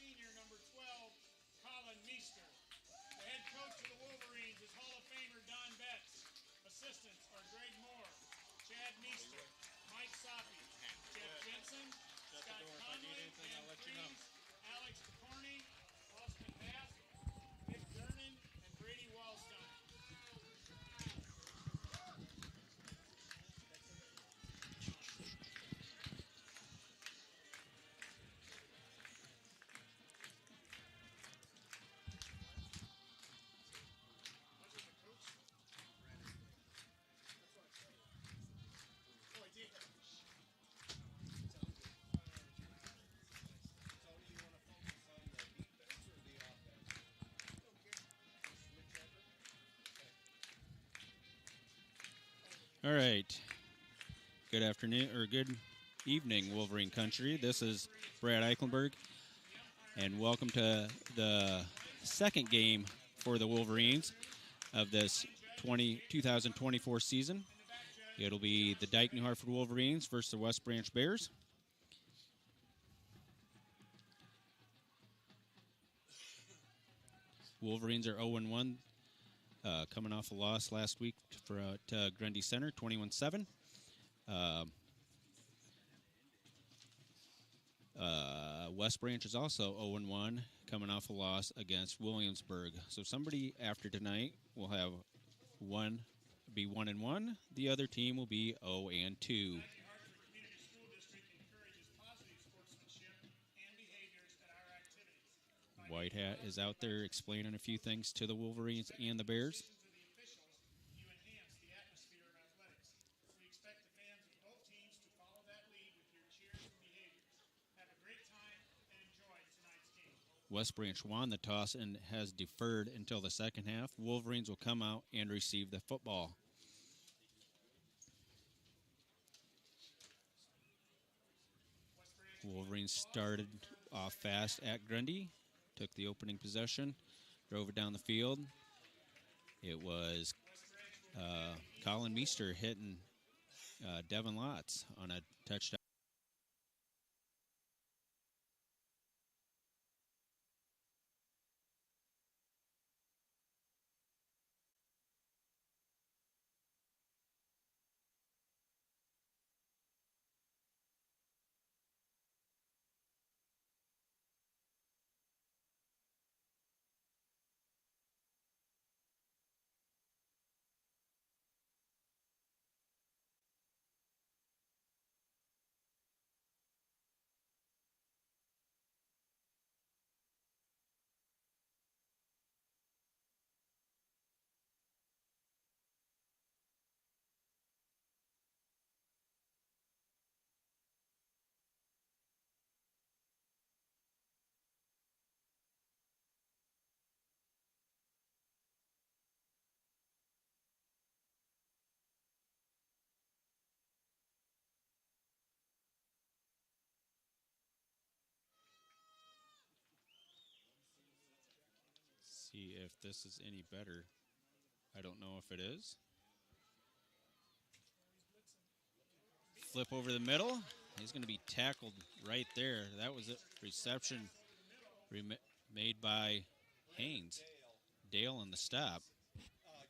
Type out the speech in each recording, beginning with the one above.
senior, number 12, Colin Meester. The head coach of the Wolverines is Hall of Famer Don Betts. Assistants are Greg Moore, Chad Meester, Mike Soppy, Jeff Jensen, Scott Conley, Ben Freeze, Alex DeCorney, Austin Bass, Nick Dernan, and Brady Wallstein. All right. Good afternoon, or good evening, Wolverine Country. This is Brad Eichenberg, and welcome to the second game for the Wolverines of this 2024 season. It'll be the Dike-New Hartford Wolverines versus the West Branch Bears. Wolverines are 0-1, coming off a loss last week at Grundy Center, 21-7. West Branch is also 0-1, coming off a loss against Williamsburg. So somebody after tonight will have be 1-1. The other team will be 0-2. White Hat is out there explaining a few things to the Wolverines and the Bears. West Branch won the toss and has deferred until the second half. Wolverines will come out and receive the football. Wolverines started off fast at Grundy, took the opening possession, drove it down the field. It was Colin Meester hitting Devin Lotz on a touchdown. See if this is any better. I don't know if it is. Flip over the middle. He's going to be tackled right there. That was a reception made by Haynes. Dale on the stop.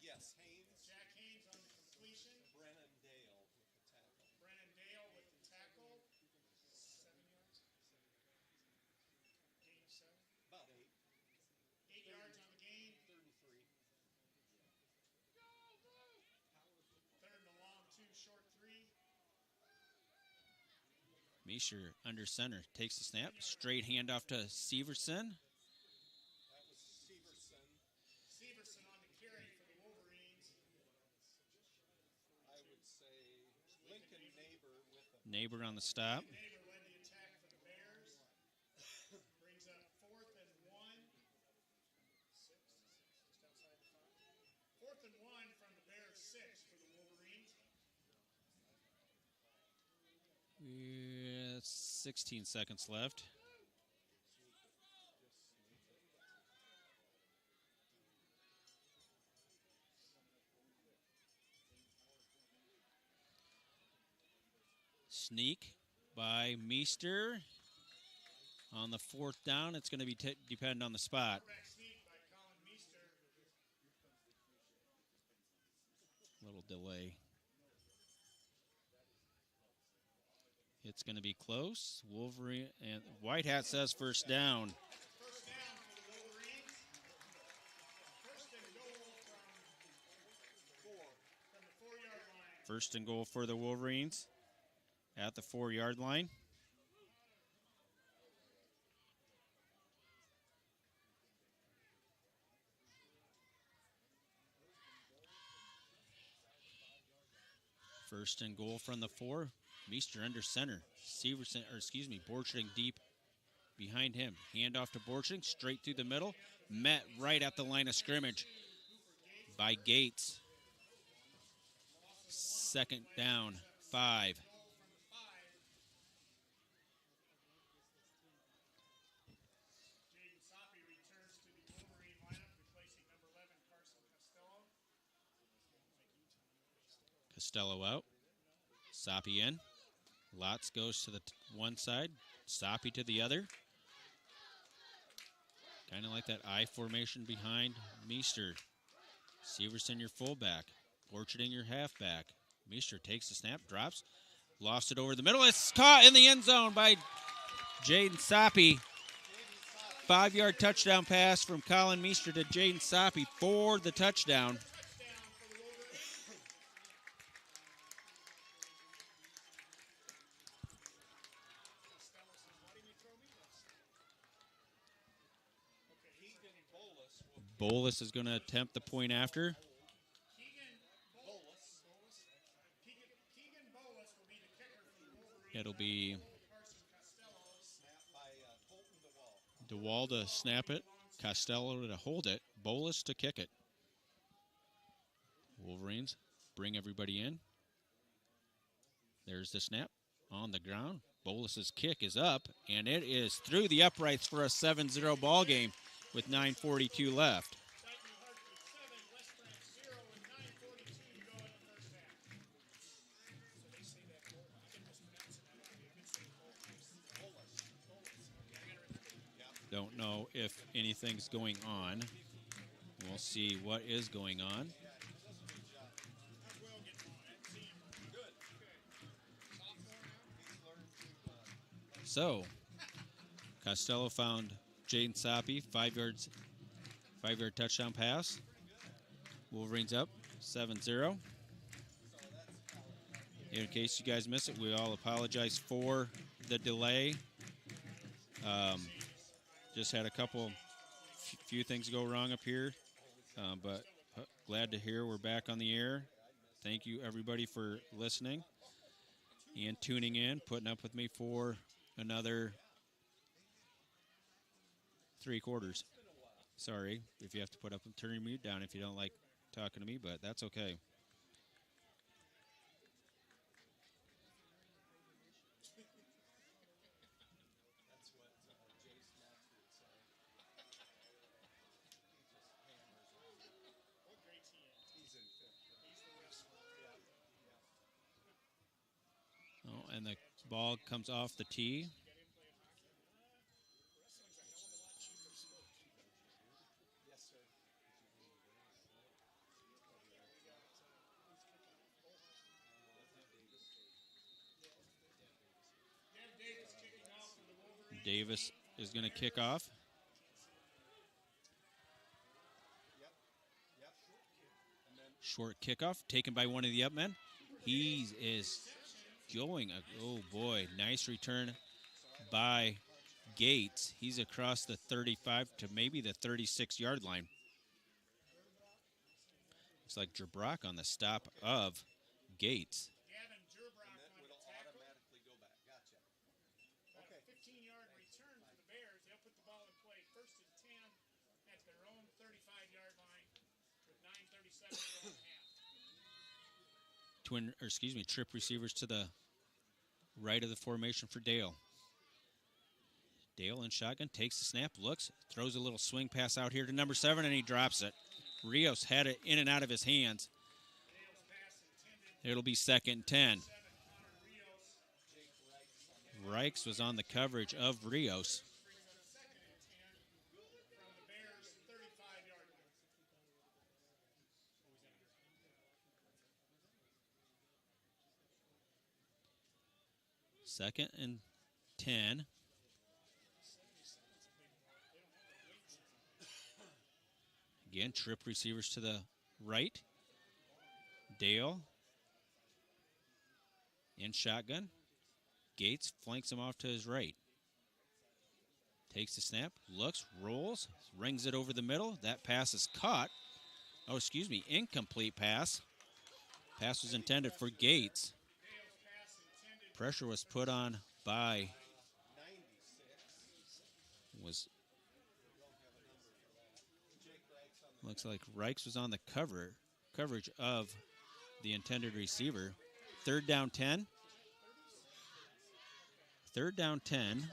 Yes, Haynes. Jack Haynes on the completion. Brennan Dale with the tackle. Brennan Dale with the tackle. 7 yards. Gain of 7. About 8. 8 yards on the game. 33. Third and a long 2, short 3. Meisher under center takes the snap. Straight handoff to Severson. That was Severson. Severson on the carry for the Wolverines. I would say Lincoln Neighbor with a Neighbor on the stop. Neighbor led the attack for the Bears. Brings up 4th and 1. 6, just outside the 5. 4th and 1 from the Bears, 6 for the Wolverines. 16 seconds left. Sneak by Meester. On the 4th down, it's going to be depend on the spot. Quarterback sneak by Colin Meester. Little delay. It's going to be close. Wolverine and White Hat says first down. First down for the Wolverines. First and goal from the 4-yard line. First and goal for the Wolverines at the 4-yard line. First and goal from the 4. Meester under center. Severson, Borcherding deep behind him. Handoff to Borcherding, straight through the middle. Met right at the line of scrimmage by Gates. Second down, 5. Jaden Soppy returns to the Wolverine lineup, replacing number 11, Carson Costello. Costello out. Soppy in. Lotz goes to the one side. Soppy to the other. Kind of like that I formation behind Meester. Severson your fullback. Borcherding your halfback. Meester takes the snap, drops. Lost it over the middle. It's caught in the end zone by Jaden Soppy. 5-yard touchdown pass from Colin Meester to Jaden Soppy for the touchdown. Bolus is going to attempt the point after. It'll be DeWall to snap it, Costello to hold it, Bolus to kick it. Wolverines bring everybody in. There's the snap on the ground. Bolus's kick is up, and it is through the uprights for a 7-0 ball game with 9:42 left. Don't know if anything's going on. We'll see what is going on. So, Costello found Jaden Soppy, 5-yard touchdown pass. Wolverines up 7-0. In case you guys missed it, we all apologize for the delay. Just had a few things go wrong up here, but glad to hear we're back on the air. Thank you, everybody, for listening and tuning in, putting up with me for another 3 quarters. Sorry if you have to put up and turn your mute down if you don't like talking to me, but that's okay. Oh, and the ball comes off the tee. Davis is going to kick off. Short kickoff taken by one of the upmen. He is going. Oh, boy. Nice return by Gates. He's across the 35 to maybe the 36-yard line. Looks like Jabrock on the stop of Gates. Trip receivers to the right of the formation for Dale. Dale in shotgun, takes the snap, looks, throws a little swing pass out here to number 7, and he drops it. Rios had it in and out of his hands. It'll be 2nd and 10. Reichs was on the coverage of Rios. 2nd and 10. Again, trip receivers to the right. Dale in shotgun. Gates flanks him off to his right. Takes the snap, looks, rolls, rings it over the middle. That pass is caught. Oh, excuse me, incomplete pass. Pass was intended for Gates. Pressure was put on by looks like Reichs was on the coverage of the intended receiver. 3rd down 10. 3rd down 10.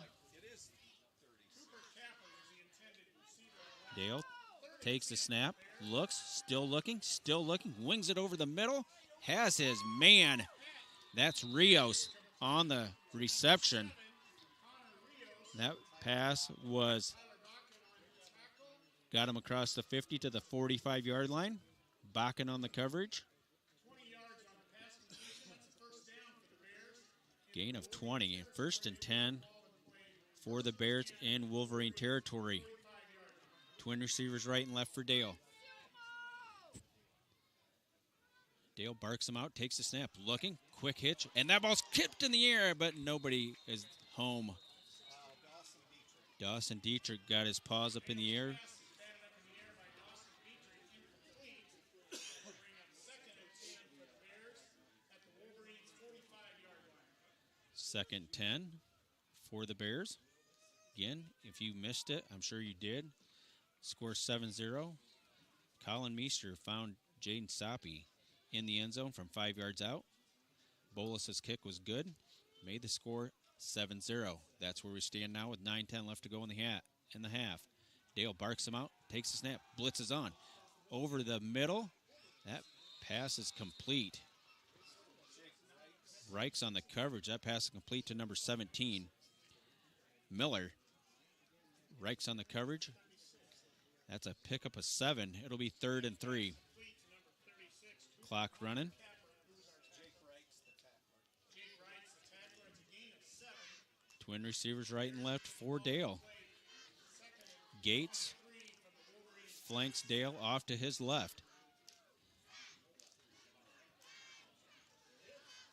Dale takes the snap, looks, still looking, wings it over the middle, has his man. That's Rios on the reception. That pass got him across the 50 to the 45-yard line. Bakken on the coverage. Gain of 20. 1st and 10 for the Bears in Wolverine territory. Twin receivers right and left for Dale. Dale barks him out, takes the snap, looking, quick hitch, and that ball's kicked in the air, but nobody is home. Dawson Dietrich got his paws up in the air. Second 10 for the Bears. Again, if you missed it, I'm sure you did. Score 7-0. Colin Meester found Jaden Soppy in the end zone from 5 yards out. Bolus's kick was good. Made the score 7-0. That's where we stand now with 9:10 left to go in the half. Dale barks him out, takes the snap, blitzes on. Over the middle. That pass is complete. Reichs on the coverage. That pass is complete to number 17. Miller. Reichs on the coverage. That's a pickup of 7. It'll be 3rd and 3. Clock running. Twin receivers right and left for Dale. Gates flanks Dale off to his left.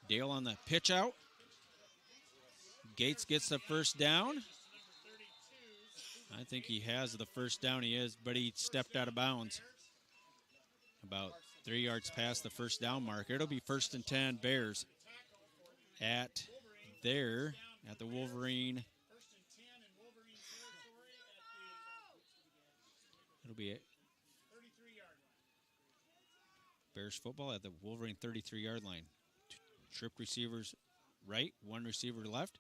Dale on the pitch out. Gates gets the first down. I think he has the first down, but he stepped out of bounds. About 3 yards past the first down marker. It'll be 1st and 10 Bears at the Wolverine. It'll be Bears football at the Wolverine 33-yard line. Trip receivers right, 1 receiver left.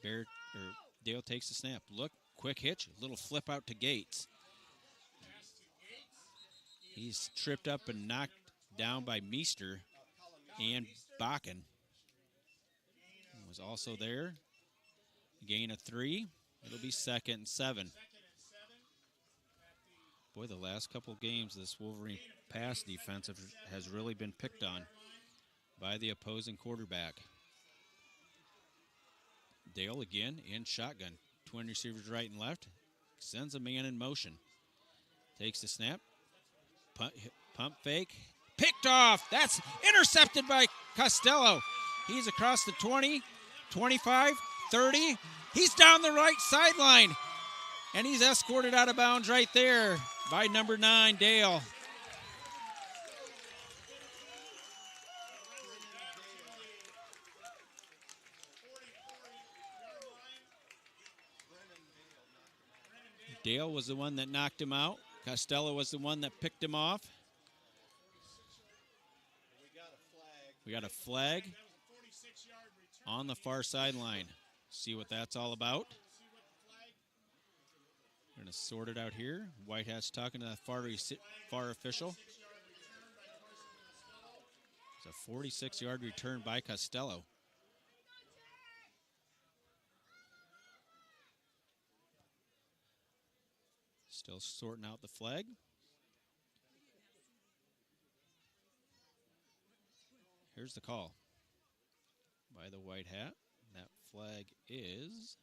Dale takes the snap. Look, quick hitch, little flip out to Gates. He's tripped up and knocked down by Meester, and Bakken was also there. Gain of 3. It'll be 2nd and 7. Boy, the last couple of games, this Wolverine pass defense has really been picked on by the opposing quarterback. Dale again in shotgun. Twin receivers right and left. Sends a man in motion. Takes the snap. Pump fake. Picked off. That's intercepted by Costello. He's across the 20, 25, 30. He's down the right sideline. And he's escorted out of bounds right there by number 9, Dale. Dale was the one that knocked him out. Costello was the one that picked him off. We got a flag on the far sideline. See what that's all about. We're going to sort it out here. White Hat's talking to the far official. It's a 46-yard return by Costello. Still sorting out the flag. Here's the call by the White Hat. That flag is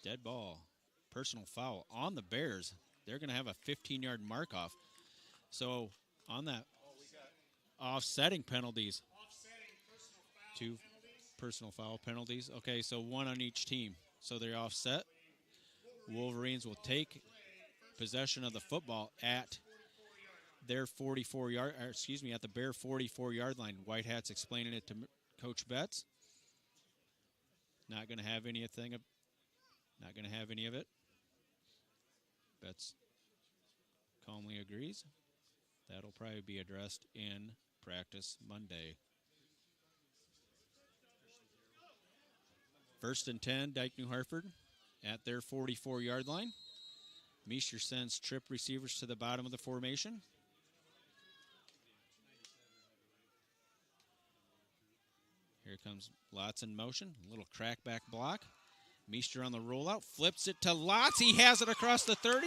dead ball. Personal foul on the Bears. They're going to have a 15-yard mark off. So on that offsetting penalties. Two personal foul penalties. Okay, so one on each team. So they're offset. Wolverines will take possession of the football at their 44-yard, at the Bear 44-yard line. White Hat's explaining it to Coach Betts. Not going to have any of it. Betts calmly agrees. That'll probably be addressed in practice Monday. 1st and 10, Dike-New Hartford at their 44-yard line. Meester sends trip receivers to the bottom of the formation. Here comes Lotz in motion. A little crackback block. Meester on the rollout. Flips it to Lotz. He has it across the 30.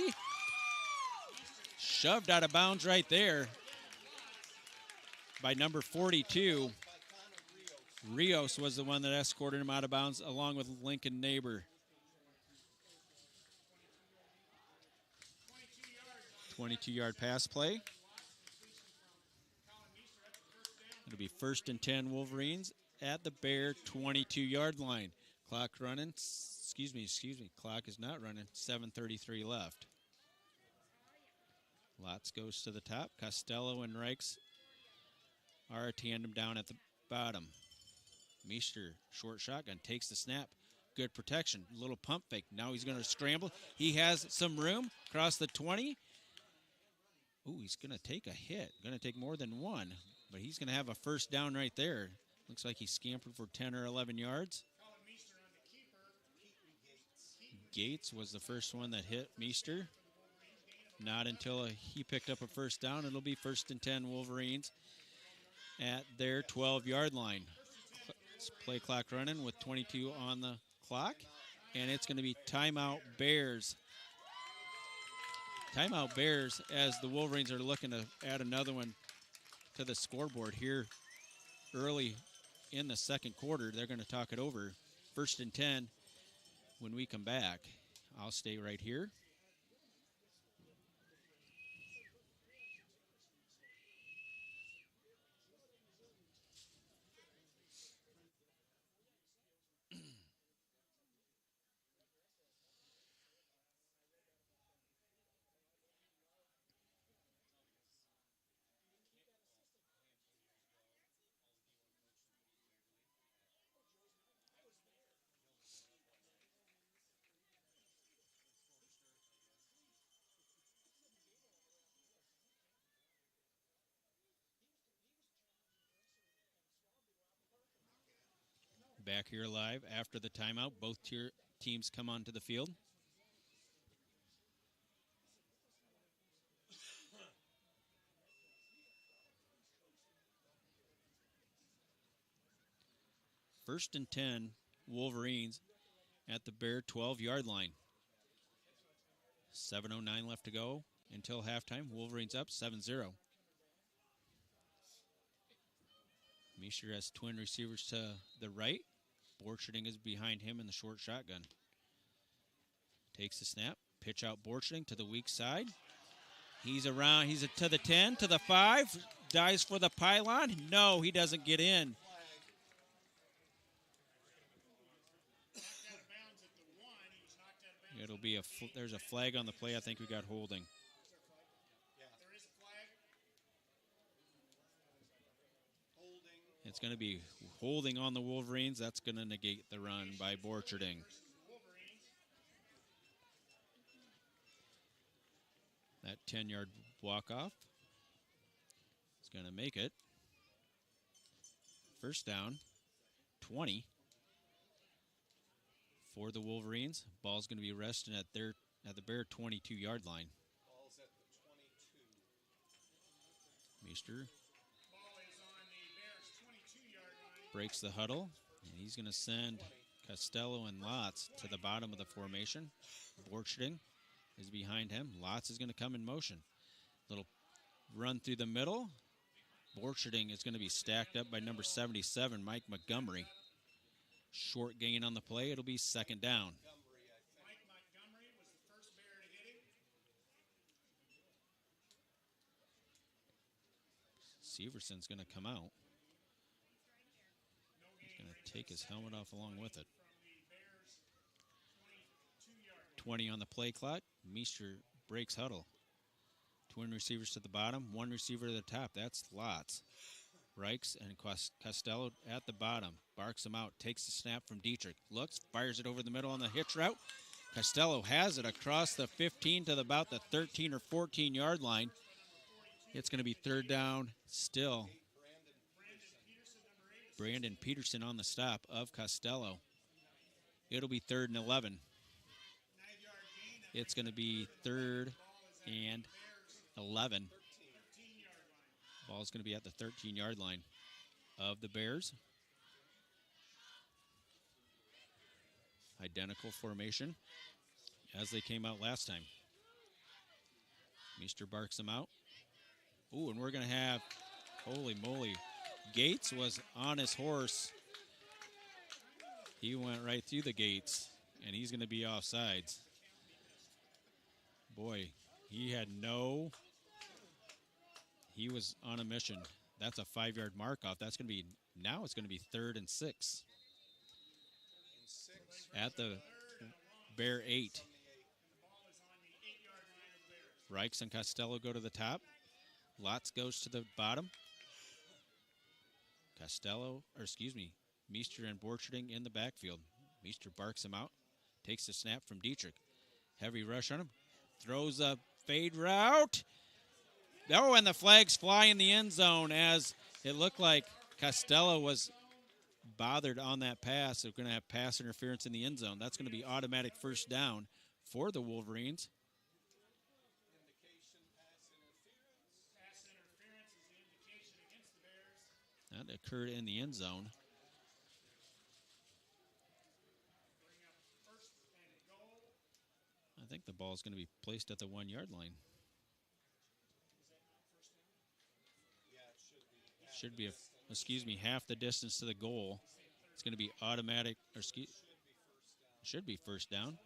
Shoved out of bounds right there by number 42. Rios was the one that escorted him out of bounds along with Lincoln Neighbor. 22-yard pass play. It'll be 1st and 10 Wolverines at the Bear 22-yard line. Clock running. Excuse me. Clock is not running. 7:33 left. Lotz goes to the top. Costello and Reichs are a tandem down at the bottom. Meester, short shotgun, takes the snap. Good protection. Little pump fake. Now he's going to scramble. He has some room across the 20. Ooh, he's going to take a hit. Going to take more than one. But he's going to have a first down right there. Looks like he scampered for 10 or 11 yards. Gates was the first one that hit Meester. Not until he picked up a first down. It'll be 1st and 10 Wolverines at their 12-yard line. Play clock running with 22 on the clock. And it's going to be timeout Bears. Timeout Bears as the Wolverines are looking to add another one to the scoreboard here early in the second quarter. They're going to talk it over. 1st and 10 when we come back. I'll stay right here. Back here live after the timeout. Both teams come onto the field. First and 10, Wolverines at the Bear 12-yard line. 7:09 left to go until halftime. Wolverines up 7-0. Meester has twin receivers to the right. Borcherding is behind him in the short shotgun. Takes the snap. Pitch out Borcherding to the weak side. He's around. He's to the 10, to the 5. Dives for the pylon. No, he doesn't get in. It'll be there's a flag on the play. I think we got holding. It's going to be holding on the Wolverines. That's going to negate the run by Borcherding. That 10-yard walk-off is going to make it. First down, 20 for the Wolverines. Ball's going to be resting at the Bear 22-yard line. Ball's at the 22. Meester breaks the huddle, and he's going to send Costello and Lotz to the bottom of the formation. Borcherding is behind him. Lotz is going to come in motion. Little run through the middle. Borcherding is going to be stacked up by number 77, Mike Montgomery. Short gain on the play. It'll be second down. Mike Montgomery was the first Bear to hit him. Severson's going to come out. He's going to take his helmet off along with it. 20 on the play clock. Meester breaks huddle. Twin receivers to the bottom, one receiver to the top. That's lots. Reichs and Costello at the bottom. Barks him out, takes the snap from Dietrich. Looks, fires it over the middle on the hitch route. Costello has it across the 15 to about the 13 or 14-yard line. It's going to be third down still. Brandon Peterson on the stop of Costello. It'll be 3rd and 11. It's going to be 3rd and 11. Ball's going to be at the 13-yard line of the Bears. Identical formation as they came out last time. Meester barks them out. Ooh, and we're going to have, holy moly, Gates was on his horse. He went right through the gates, and he's going to be offsides. Boy, he was on a mission. That's a 5-yard mark off. That's going to be, now it's going to be 3rd and 6. At the Bear 8. Reichs and Costello go to the top. Lotz goes to the bottom. Meester and Borcherding in the backfield. Meester barks him out. Takes the snap from Dietrich. Heavy rush on him. Throws a fade route. Oh, and the flags fly in the end zone as it looked like Costello was bothered on that pass. They're going to have pass interference in the end zone. That's going to be automatic first down for the Wolverines. Pass interference is the indication against the Bears. That occurred in the end zone. Bring up 1st and goal. I think the ball is going to be placed at the 1-yard line. Should be half the distance to the goal. It's going to be automatic, should be first down.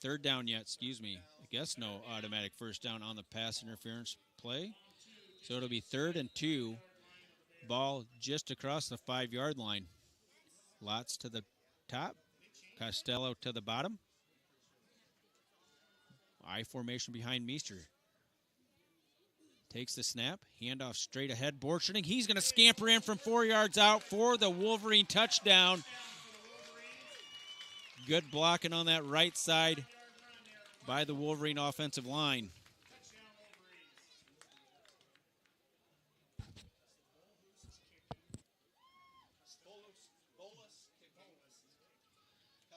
Third down yet, I guess no automatic first down on the pass interference play. So it'll be 3rd and 2. Ball just across the 5-yard line. Lotz to the top. Costello to the bottom. I formation behind Meester. Takes the snap. Handoff straight ahead. Borcherding. He's going to scamper in from 4 yards out for the Wolverine touchdown. Good blocking on that right side by the Wolverine offensive line.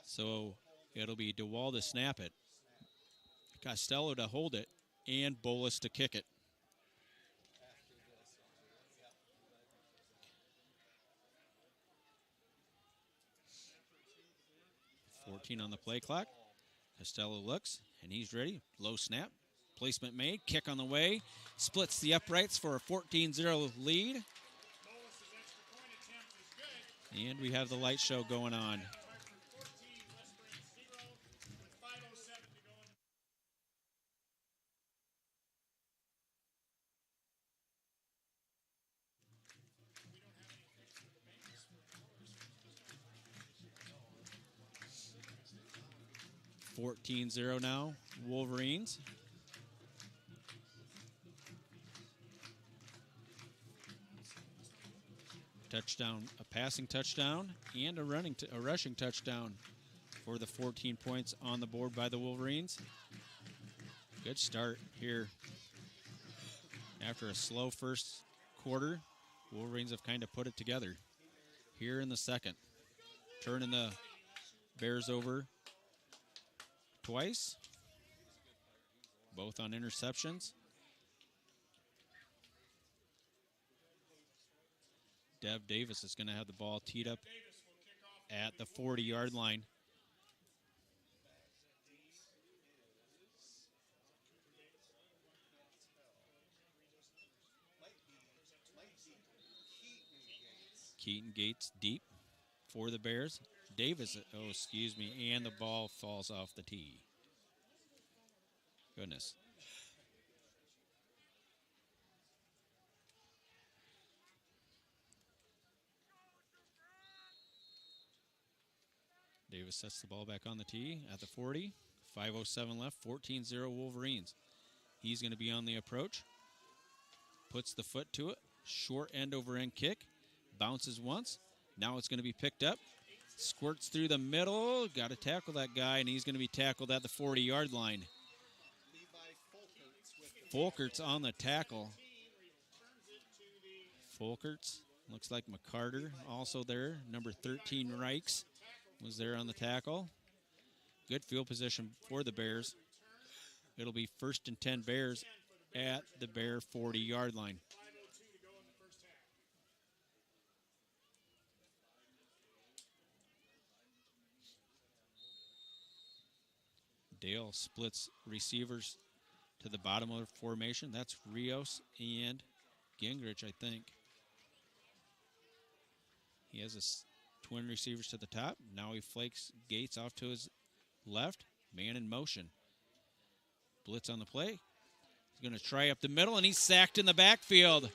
So it'll be DeWall to snap it, Costello to hold it, and Bolus to kick it. $14 on the play clock. Costello looks, and he's ready. Low snap. Placement made. Kick on the way. Splits the uprights for a 14-0 lead. And we have the light show going on. 14-0 now, Wolverines. Touchdown, a passing touchdown, and a rushing touchdown for the 14 points on the board by the Wolverines. Good start here. After a slow first quarter, Wolverines have kind of put it together. Here in the second, turning the Bears over twice, both on interceptions. Dev Davis is going to have the ball teed up at the 40-yard line. Keaton Gates deep for the Bears. Davis, and the ball falls off the tee. Goodness. Davis sets the ball back on the tee at the 40. 5:07 left, 14-0 Wolverines. He's going to be on the approach. Puts the foot to it. Short end over end kick. Bounces once. Now it's going to be picked up. Squirts through the middle. Got to tackle that guy, and he's going to be tackled at the 40-yard line. Folkerts on the tackle. Folkerts. Looks like McCarter also there. Number 13, Reichs, was there on the tackle. Good field position for the Bears. It'll be 1st and 10 Bears at the Bear 40-yard line. Dale splits receivers to the bottom of the formation. That's Rios and Gingrich, I think. He has his twin receivers to the top. Now he flakes Gates off to his left. Man in motion. Blitz on the play. He's going to try up the middle, and he's sacked in the backfield.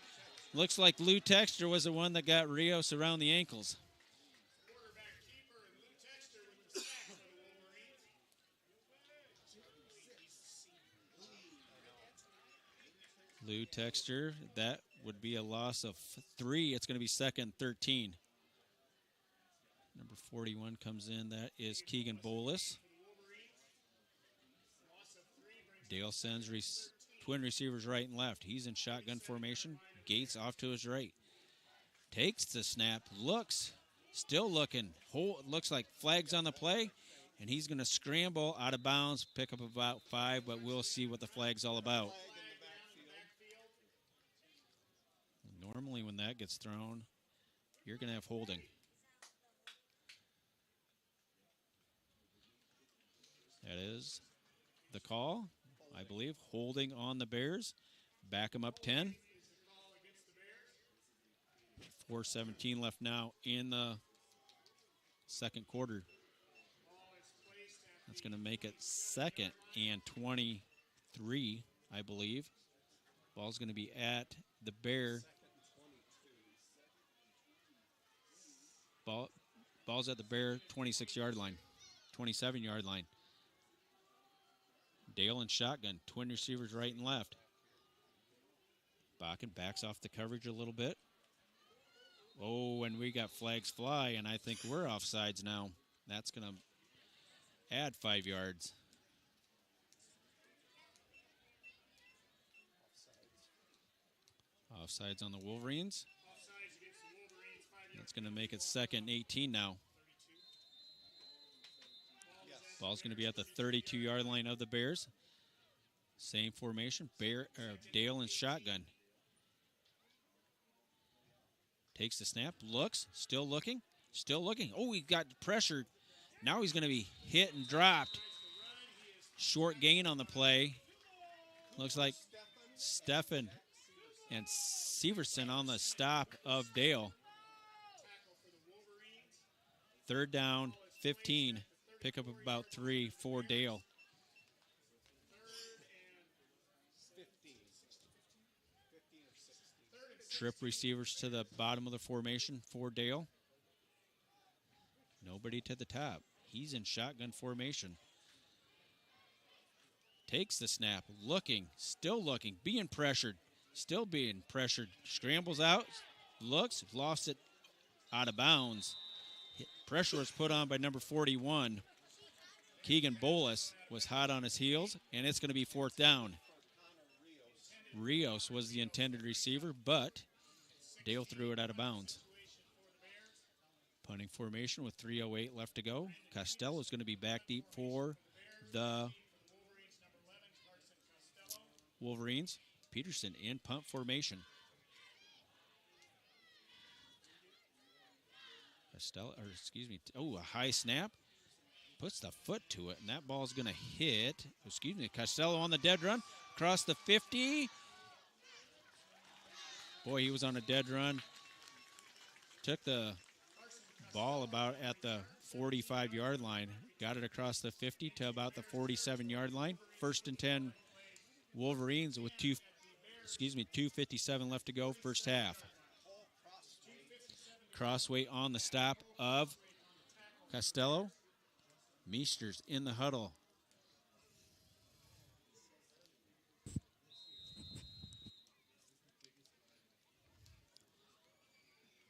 Looks like Lou Texter was the one that got Rios around the ankles. Lou Texter, that would be a loss of 3. It's going to be 2nd 13. Number 41 comes in. That is Keegan Bolus. Dale sends twin receivers right and left. He's in shotgun formation. Gates off to his right. Takes the snap. Looks. Still looking. Looks like flags on the play. And he's going to scramble out of bounds. Pick up about 5, but we'll see what the flag's all about. Normally when that gets thrown, you're going to have holding. That is the call, I believe. Holding on the Bears. Back them up 10. 4:17 left now in the second quarter. That's going to make it 2nd and 23, I believe. Ball's going to be at the Bear. Ball's at the Bear 26-yard line, 27-yard line. Dale in shotgun, twin receivers right and left. Bakken backs off the coverage a little bit. Oh, and we got flags fly, and I think we're offsides now. That's going to add 5 yards. Offsides on the Wolverines. That's going to make it 2nd 18 now. Ball's going to be at the 32-yard line of the Bears. Same formation. Dale in shotgun. Takes the snap. Looks. Still looking. Still looking. Oh, he got pressured. Now he's going to be hit and dropped. Short gain on the play. Looks like Steffen and Severson on the stop of Dale. 3rd down, 15. Pick up about 3 for Dale. Trip receivers to the bottom of the formation for Dale. Nobody to the top. He's in shotgun formation. Takes the snap, looking, still looking, being pressured, still being pressured. Scrambles out, looks, lost it out of bounds. Pressure was put on by number 41. Keegan Bolus was hot on his heels, and it's going to be 4th down. Rios was the intended receiver, but Dale threw it out of bounds. Punting formation with 3:08 left to go. Costello is going to be back deep for the Wolverines. Peterson in punt formation. A high snap. Puts the foot to it, and that ball's going to hit. Costello on the dead run. Across the 50. Boy, he was on a dead run. took the ball about at the 45-yard line, got it across the 50 to about the 47-yard line. 1st and 10 Wolverines with 2:57 left to go, first half. Crossway on the stop of Costello. Meester's in the huddle.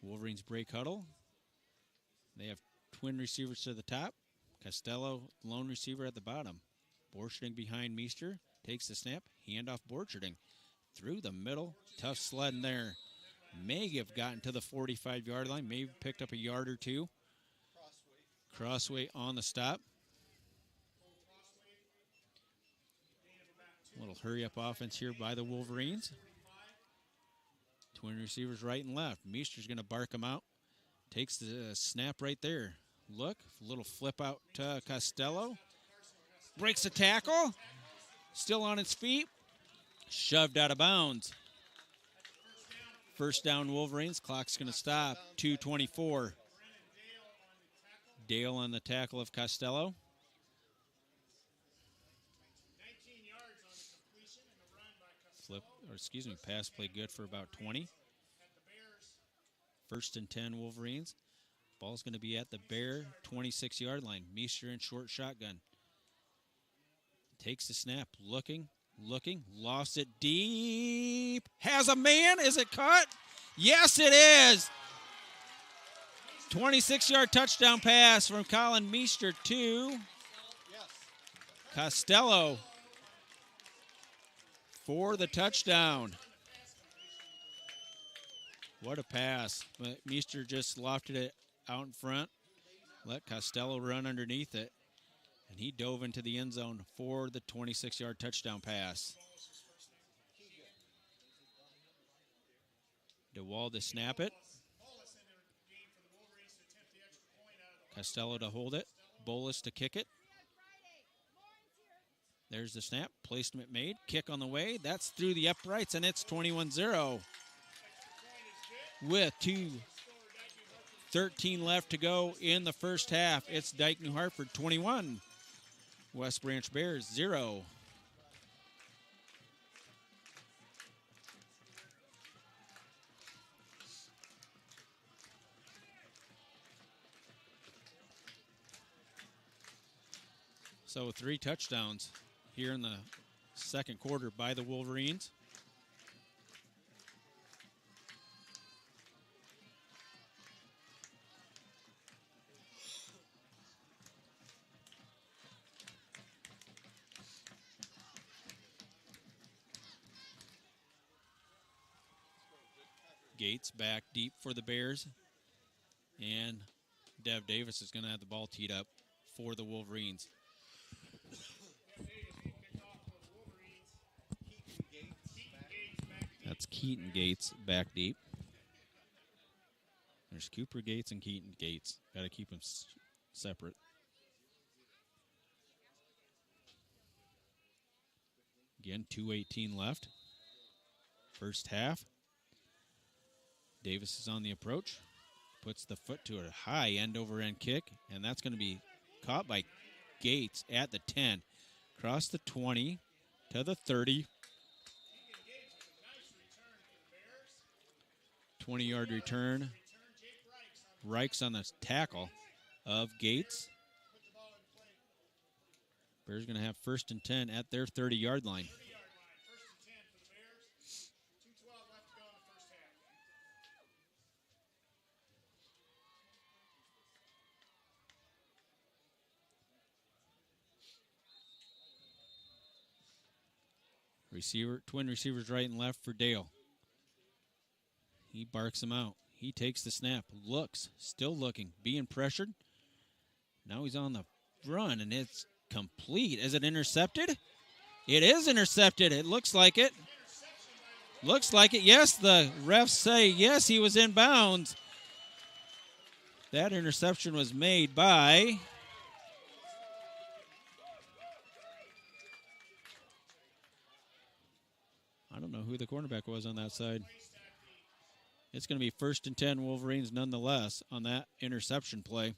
Wolverines break huddle. They have twin receivers to the top. Costello, lone receiver at the bottom. Borcherding behind Meester. Takes the snap. Handoff Borcherding. Through the middle. Tough sledding there. May have gotten to the 45-yard line. May have picked up a yard or two. Crossway on the stop. A little hurry-up offense here by the Wolverines. Twin receivers right and left. Meester's going to bark them out. Takes the snap right there. Look, a little flip out to Costello. Breaks the tackle. Still on its feet. Shoved out of bounds. First down Wolverines. Clock's going to stop. 2:24. Dale on the tackle of Costello. Pass play good for about 20. 1st and 10 Wolverines. Ball's going to be at the Bear 26-yard line. Meester in short shotgun. Takes the snap. Looking. Lost it deep. Has a man. Is it caught? Yes, it is. 26-yard touchdown pass from Colin Meester to Costello for the touchdown. What a pass. But Meester just lofted it out in front. Let Costello run underneath it. And he dove into the end zone for the 26-yard touchdown pass. DeWall to snap it. Costello to hold it. Bolus to kick it. There's the snap. Placement made. Kick on the way. That's through the uprights, and it's 21-0. With 2:13 left to go in the first half. It's Dike-New Hartford 21. West Branch Bears 0. So 3 touchdowns here in the second quarter by the Wolverines. Gates back deep for the Bears. And Dev Davis is going to have the ball teed up for the Wolverines. That's Keaton Gates back deep. There's Cooper Gates and Keaton Gates. Got to keep them separate. Again, 2:18 left. First half. Davis is on the approach. Puts the foot to a high end-over-end kick, and that's going to be caught by Gates at the 10. Across the 20 to the 30. 20-yard return. Reichs on the tackle of Gates. Bears going to have 1st and 10 at their 30-yard line. Twin receivers right and left for Dale. He barks him out. He takes the snap, looks, still looking, being pressured. Now he's on the run, and it's complete. Is it intercepted? It is intercepted. It looks like it. Looks like it. Yes, the refs say yes, he was in bounds. That interception was made by I don't know who the cornerback was on that side. It's going to be 1st and 10 Wolverines nonetheless on that interception play.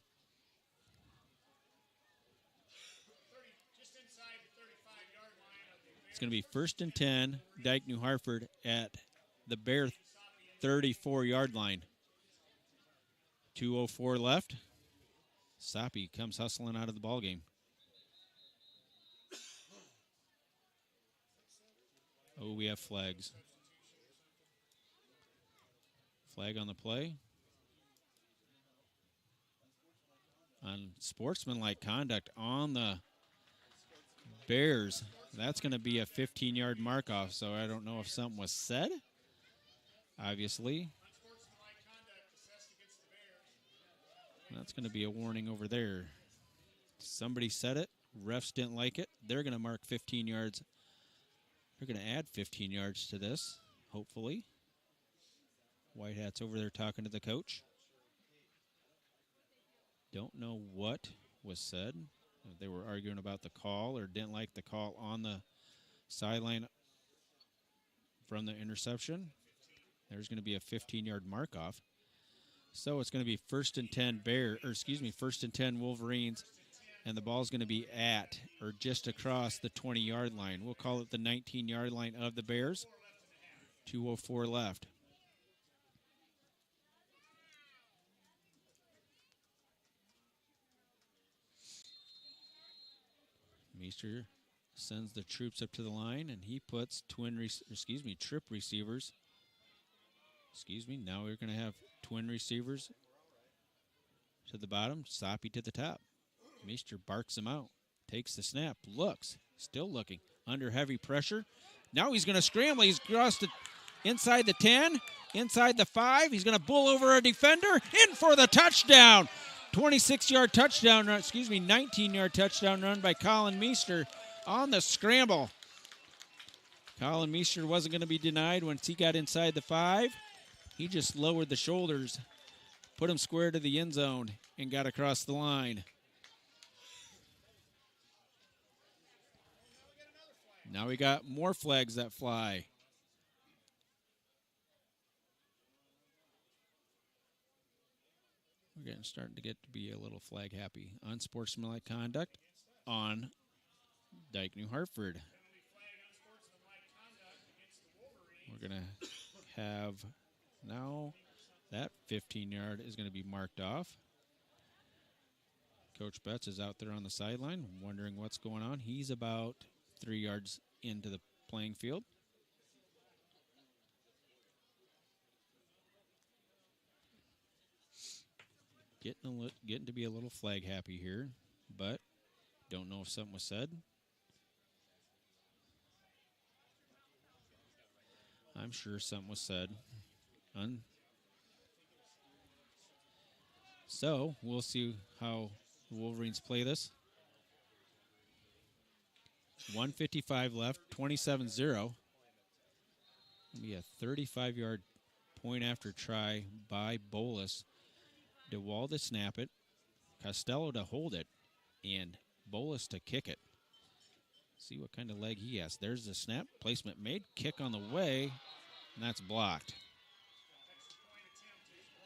It's going to be 1st and 10, Dike-New Hartford at the Bear 34-yard line. 2:04 left. Soppy comes hustling out of the ballgame. Oh, we have flags. Flag on the play. On sportsmanlike conduct on the Bears. That's going to be a 15-yard mark-off, so I don't know if something was said. Obviously. That's going to be a warning over there. Somebody said it. Refs didn't like it. They're going to mark 15 yards. They're going to add 15 yards to this, hopefully. White Hat's over there talking to the coach. Don't know what was said. If they were arguing about the call or didn't like the call on the sideline from the interception. There's going to be a 15-yard mark-off. So it's going to be 1st and 10 1st and 10 Wolverines, and the ball's going to be at or just across the 20-yard line. We'll call it the 19-yard line of the Bears. 2:04 left. Meester sends the troops up to the line, and he puts trip receivers. Now we're going to have twin receivers to the bottom, Soppy to the top. Meester barks him out, takes the snap, looks, still looking, under heavy pressure. Now he's going to scramble. He's crossed it inside the 10, inside the 5. He's going to bull over a defender, in for the touchdown. 26-yard touchdown run, 19-yard touchdown run by Colin Meester on the scramble. Colin Meester wasn't going to be denied once he got inside the 5. He just lowered the shoulders, put him square to the end zone, and got across the line. Now we got more flags that fly. We're starting to get to be a little flag happy. Unsportsmanlike conduct on Dike-New Hartford. We're going to have now that 15-yard is going to be marked off. Coach Betts is out there on the sideline wondering what's going on. He's about 3 yards into the playing field. Getting to be a little flag happy here, but don't know if something was said. I'm sure something was said. So we'll see how the Wolverines play this. 1:55 left, 27-0. Be a 35-yard point after try by Bolus. DeWall to snap it, Costello to hold it, and Bolus to kick it. See what kind of leg he has. There's the snap, placement made, kick on the way, and that's blocked.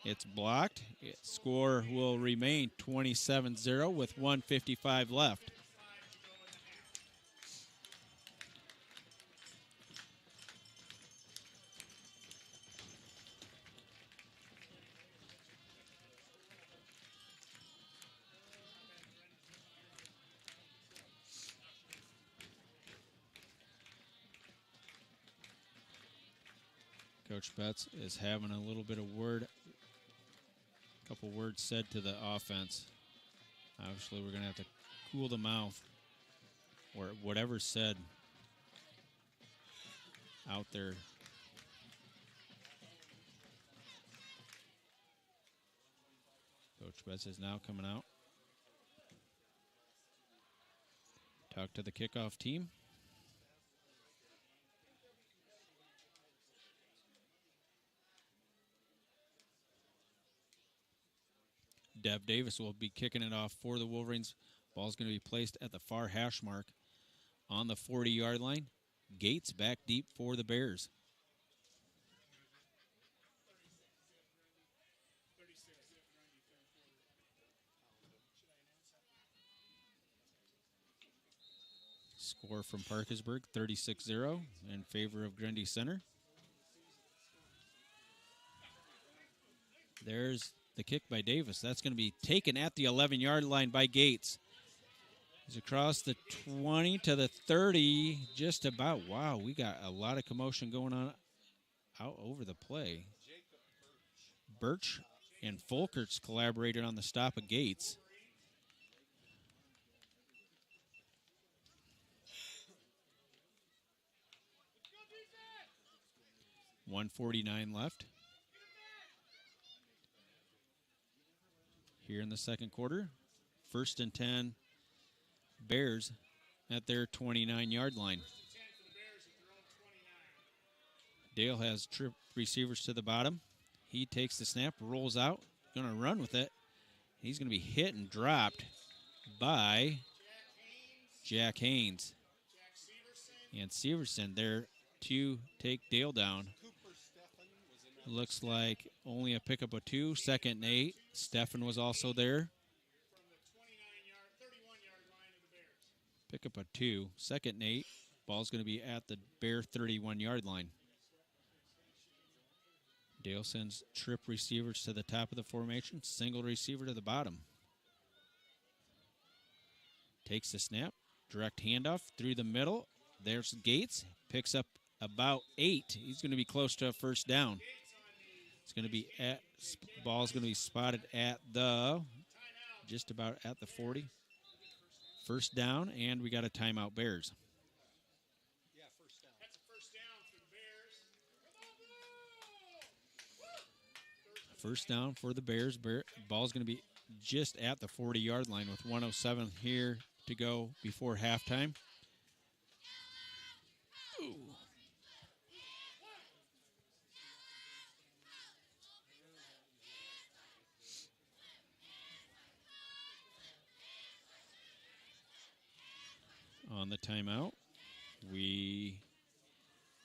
It's blocked. Score will remain 27-0 with 1:55 left. Coach Betts is having a little bit of couple words said to the offense. Obviously, we're going to have to cool the mouth, or whatever's said out there. Coach Betts is now coming out. Talk to the kickoff team. Dev Davis will be kicking it off for the Wolverines. Ball's going to be placed at the far hash mark on the 40-yard line. Gates back deep for the Bears. Score from Parkersburg, 36-0 in favor of Grundy Center. There's the kick by Davis. That's going to be taken at the 11-yard line by Gates. He's across the 20 to the 30, just about. Wow, we got a lot of commotion going on out over the play. Birch and Folkerts collaborated on the stop of Gates. $1:49 left here in the second quarter. 1st and 10, Bears at their 29-yard line. Dale has trip receivers to the bottom. He takes the snap, rolls out, going to run with it. He's going to be hit and dropped by Jack Haynes. And Severson there to take Dale down. Looks like only a pickup of 2, 2nd and 8. Steffen was also there. Pickup of 2, 2nd and 8. Ball's going to be at the Bear 31-yard line. Dale sends trip receivers to the top of the formation, single receiver to the bottom. Takes the snap, direct handoff through the middle. There's Gates, picks up about 8. He's going to be close to a first down. It's going to be ball's going to be spotted at just about at the 40. First down, and we got a timeout, Bears. First down for the Bears. Ball's going to be just at the 40-yard line with 1:07 here to go before halftime. Ooh. On the timeout, we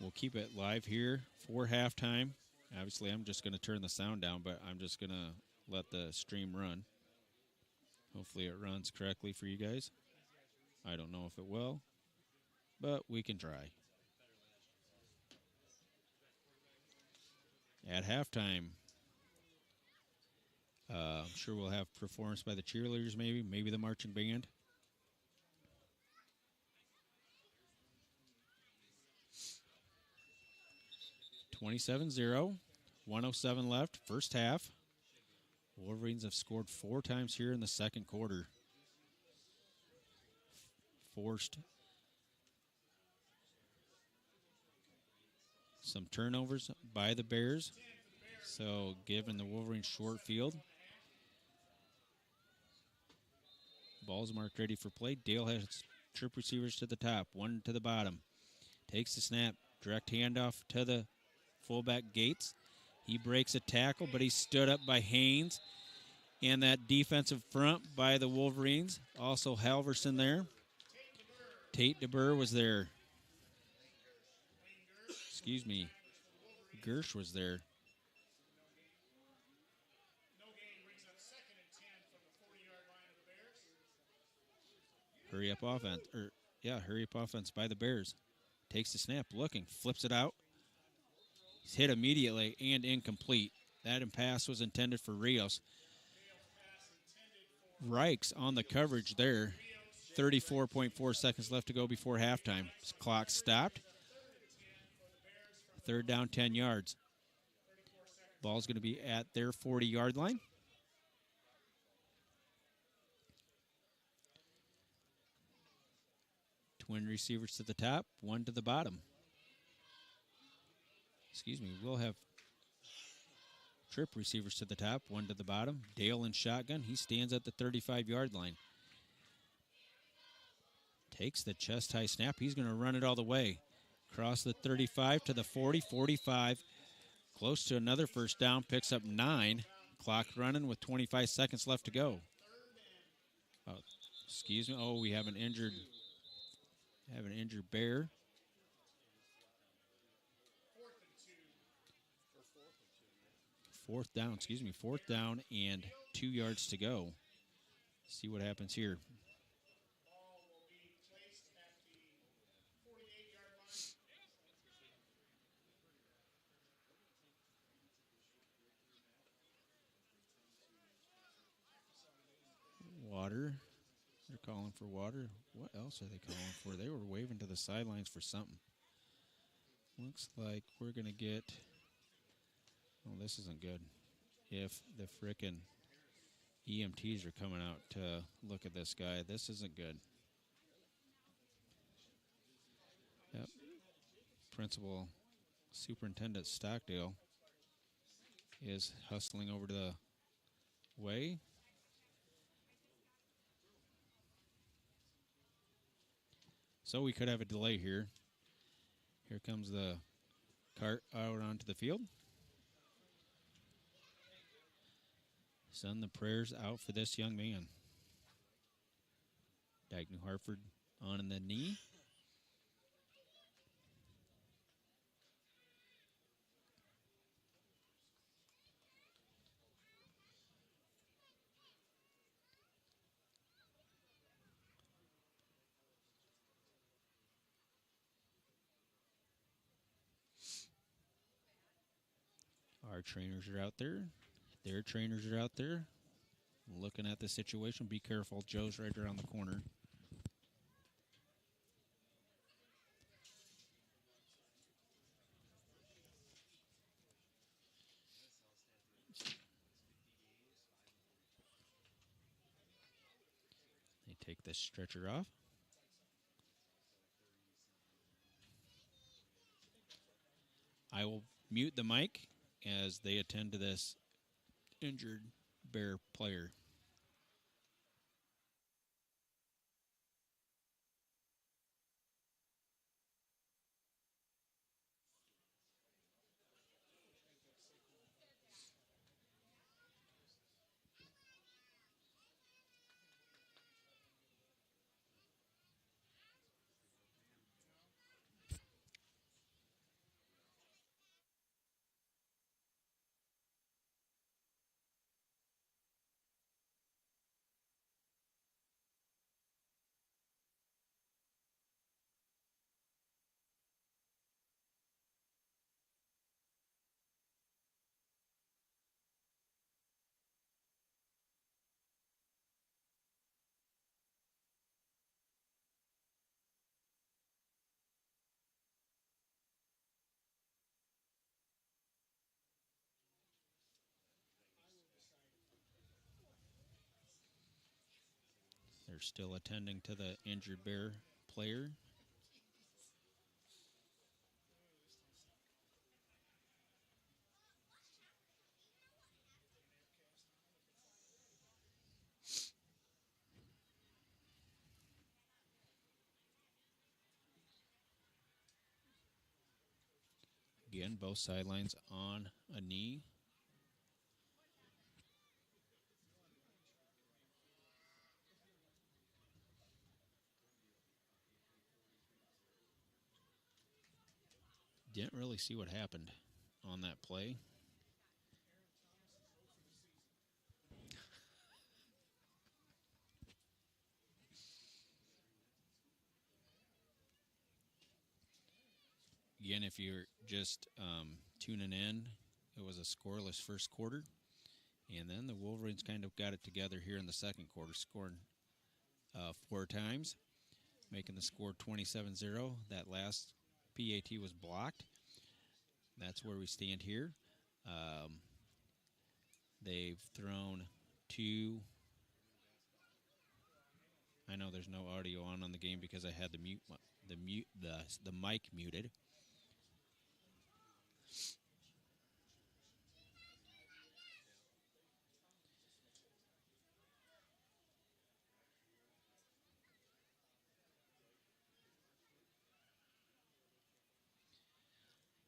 will keep it live here for halftime. Obviously, I'm just going to turn the sound down, but I'm just going to let the stream run. Hopefully it runs correctly for you guys. I don't know if it will, but we can try. At halftime, I'm sure we'll have performance by the cheerleaders maybe the marching band. $27-0, 1:07 left, first half. Wolverines have scored 4 times here in the second quarter. Forced some turnovers by the Bears, so given the Wolverines short field. Ball's marked ready for play. Dale has trip receivers to the top, 1 to the bottom. Takes the snap, direct handoff to the fullback Gates. He breaks a tackle, but he's stood up by Haynes. And that defensive front by the Wolverines. Also Halverson there. Tate DeBurr was there. Excuse me. Gersh was there. Hurry up offense. Hurry up offense by the Bears. Takes the snap, looking, flips it out. He's hit immediately and incomplete. That pass was intended for Rios. Reichs on the coverage there. 34.4 seconds left to go before halftime. Clock stopped. 3rd down, 10 yards. Ball's going to be at their 40-yard line. Twin receivers to the top, 1 to the bottom. We'll have trip receivers to the top, 1 to the bottom. Dale in shotgun. He stands at the 35-yard line. Takes the chest-high snap. He's going to run it all the way. Across the 35 to the 40, 45. Close to another first down. Picks up 9. Clock running with 25 seconds left to go. We have an injured Bear. Fourth down and 2 yards to go. See what happens here. calling for water. What else are they calling for? They were waving to the sidelines for something. Looks like we're going to get... Oh, this isn't good. If the frickin' EMTs are coming out to look at this guy, this isn't good. Yep. Principal Superintendent Stockdale is hustling over to the way. So we could have a delay here. Here comes the cart out onto the field. Send the prayers out for this young man. Dike-New Hartford on in the knee. Our trainers are out there. Their trainers are out there looking at the situation. Be careful. Joe's right around the corner. They take the stretcher off. I will mute the mic as they attend to this injured Bear player. They're still attending to the injured Bear player. Again, both sidelines on a knee. Didn't really see what happened on that play. Again, if you're just tuning in, it was a scoreless first quarter. And then the Wolverines kind of got it together here in the second quarter, scoring 4 times, making the score 27-0. That last PAT was blocked. That's where we stand here. They've thrown 2. I know there's no audio on the game because I had the mic muted.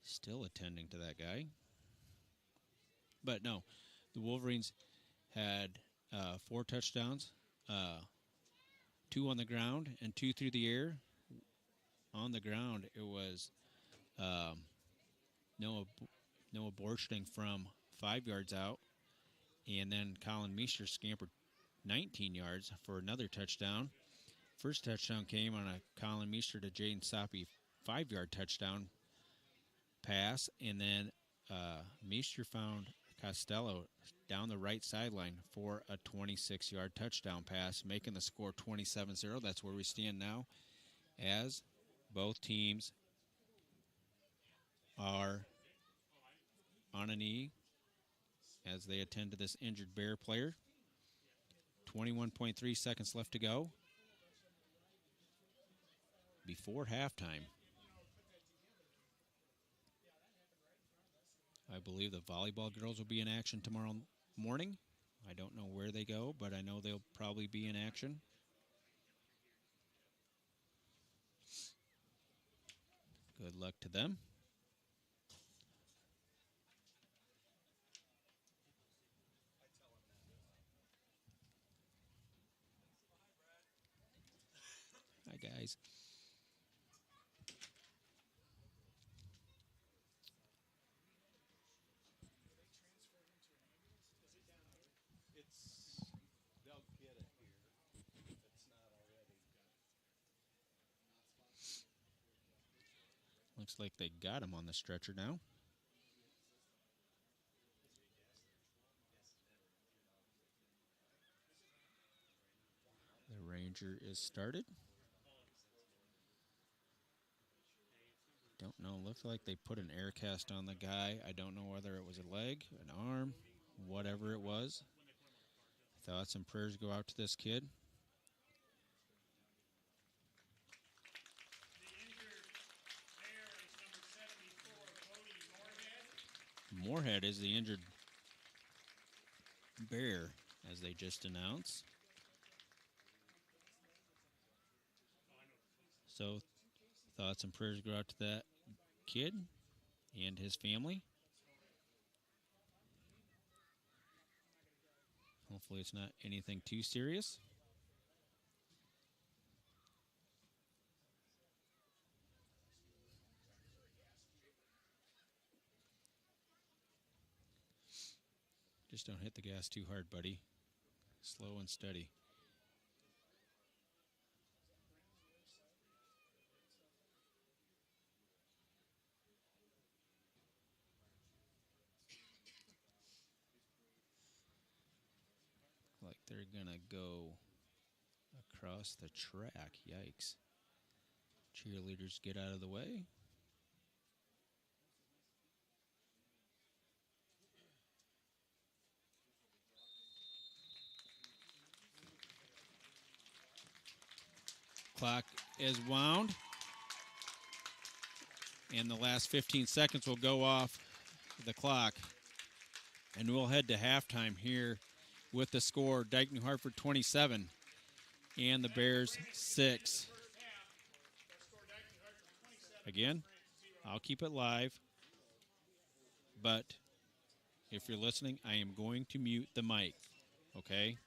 Still attending to that guy. But no, the Wolverines had 4 touchdowns, 2 on the ground and 2 through the air. On the ground, it was Noah Borchting from 5 yards out, and then Colin Meester scampered 19 yards for another touchdown. First touchdown came on a Colin Meester to Jaden Soppy 5-yard touchdown pass, and then Meester found Costello down the right sideline for a 26-yard touchdown pass, making the score 27-0. That's where we stand now, as both teams are on a knee as they attend to this injured Bear player. 21.3 seconds left to go before halftime. I believe the volleyball girls will be in action tomorrow morning. I don't know where they go, but I know they'll probably be in action. Good luck to them. Hi, guys. Looks like they got him on the stretcher now. The Ranger is started. Don't know. Looks like they put an air cast on the guy. I don't know whether it was a leg, an arm, whatever it was. Thoughts and prayers go out to this kid. Moorhead is the injured Bear, as they just announced. So, thoughts and prayers go out to that kid and his family. Hopefully it's not anything too serious. Just don't hit the gas too hard, buddy. Slow and steady. Like they're going to go across the track. Yikes. Cheerleaders get out of the way. Clock is wound. And the last 15 seconds will go off the clock. And we'll head to halftime here with the score, Dike-New Hartford 27 and the Bears 6. Again, I'll keep it live, but if you're listening, I am going to mute the mic, okay?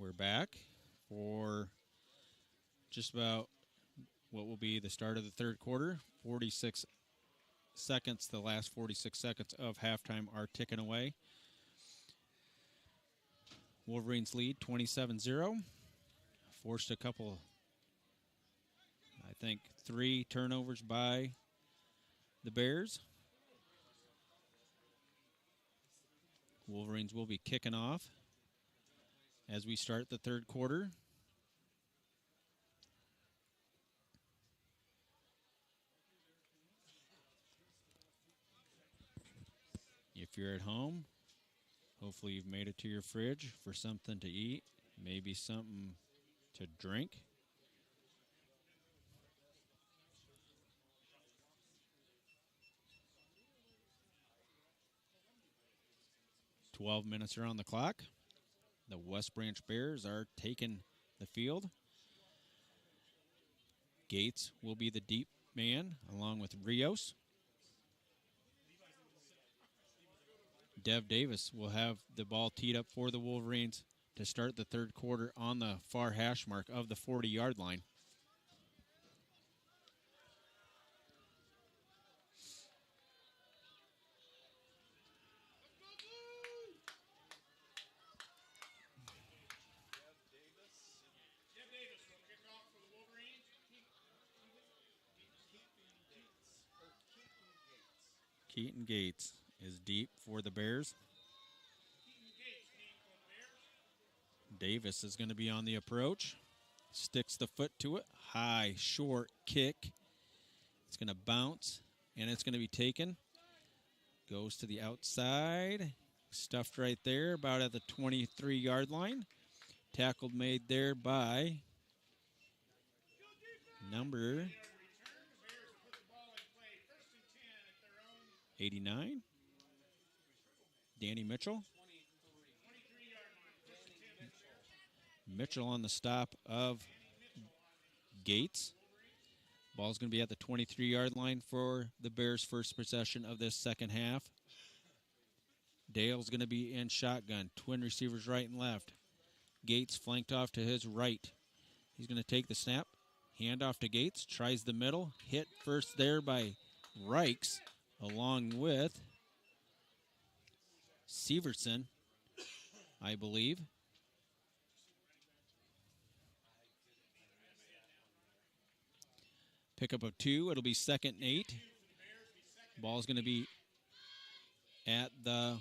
We're back for just about what will be the start of the third quarter. 46 seconds, the last 46 seconds of halftime are ticking away. Wolverines lead 27-0. Forced a couple, I think 3 turnovers by the Bears. Wolverines will be kicking off as we start the third quarter. If you're at home, hopefully you've made it to your fridge for something to eat, maybe something to drink. "12 minutes are on the clock. The West Branch Bears are taking the field. Gates will be the deep man along with Rios. Dev Davis will have the ball teed up for the Wolverines to start the third quarter on the far hash mark of the 40-yard line. Keaton Gates is deep for the Bears. Davis is going to be on the approach. Sticks the foot to it. High, short kick. It's going to bounce, and it's going to be taken. Goes to the outside. Stuffed right there, about at the 23-yard line. Tackle made there by number 89, Danny Mitchell. Mitchell on the stop of Gates. Ball's going to be at the 23-yard line for the Bears' first possession of this second half. Dale's going to be in shotgun. Twin receivers right and left. Gates flanked off to his right. He's going to take the snap. Hand off to Gates. Tries the middle. Hit first there by Reichs along with Severson, I believe. Pickup of 2. It'll be 2nd and 8. Ball's going to be at the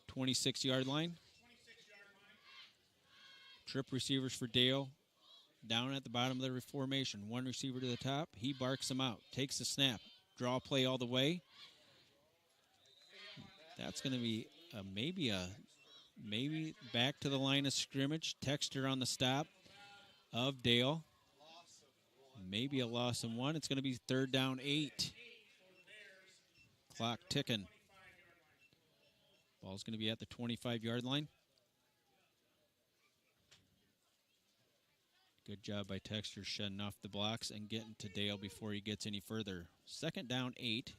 26-yard line. Trip receivers for Dale. Down at the bottom of the formation. One receiver to the top. He barks him out. Takes the snap. Draw play all the way. That's going to be maybe back to the line of scrimmage. Texter on the stop of Dale. Maybe a loss of 1. It's going to be 3rd down 8. Clock ticking. Ball's going to be at the 25-yard line. Good job by Texter shedding off the blocks and getting to Dale before he gets any further. 2nd down 8.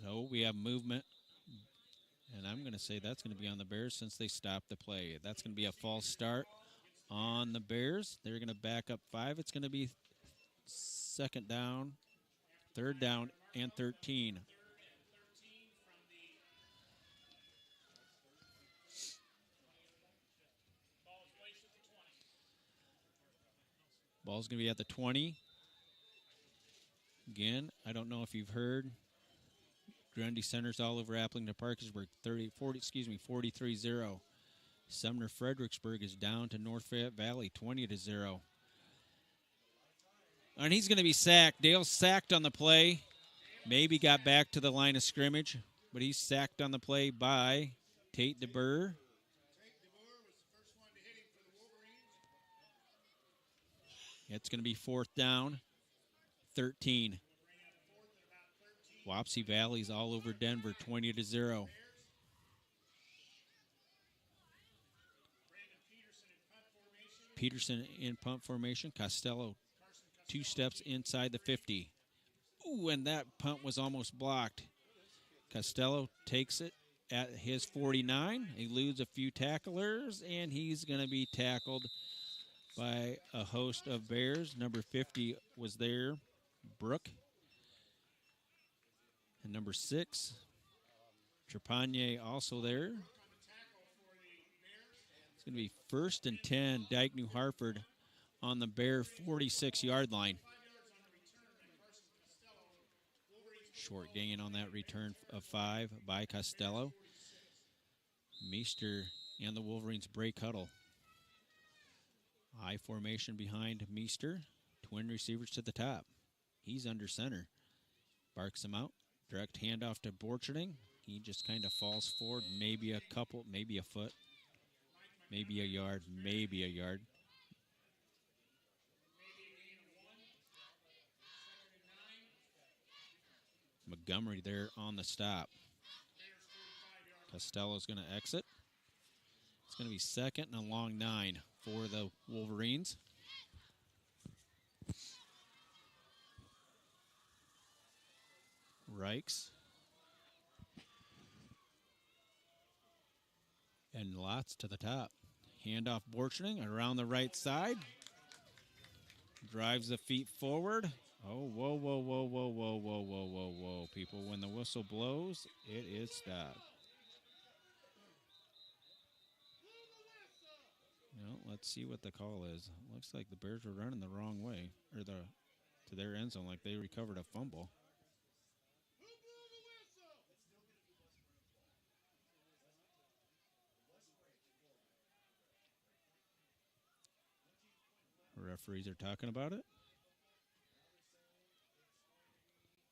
So we have movement. And I'm going to say that's going to be on the Bears since they stopped the play. That's going to be a false start on the Bears. They're going to back up 5. It's going to be 2nd down, 3rd down, and 13. Ball's going to be at the 20. Again, I don't know if you've heard. Grundy Center's all over Applington Parkersburg, 43-0. Sumner Fredericksburg is down to North Fayette Valley, 20-0. And he's going to be sacked. Dale's sacked on the play. Maybe got back to the line of scrimmage, but he's sacked on the play by Tate DeBurr. It's going to be 4th down, 13. Wapsie Valley's all over Denver, 20-0. Peterson in punt formation. Costello 2 steps inside the 50. Ooh, and that punt was almost blocked. Costello takes it at his 49. Eludes a few tacklers, and he's going to be tackled by a host of Bears. Number 50 was there, Brooke. And number 6, Trepanier also there. It's going to be 1st and 10, Dike-New Hartford on the Bear 46-yard line. Short gain on that return of 5 by Costello. Meester and the Wolverines break huddle. I formation behind Meester. Twin receivers to the top. He's under center. Barks him out. Direct handoff to Borcherding. He just kind of falls forward. Maybe a couple, maybe a foot. Maybe a yard, maybe a yard. Montgomery there on the stop. Costello's going to exit. It's going to be 2nd and a long 9 for the Wolverines. Reichs. And lots to the top. Handoff Borcherding around the right side. Drives the feet forward. Oh, whoa, whoa, whoa, whoa, whoa, whoa, whoa, whoa, whoa. People, when the whistle blows, it is stopped. Well, let's see what the call is. Looks like the Bears were running the wrong way, or to their end zone, like they recovered a fumble. Referees are talking about it.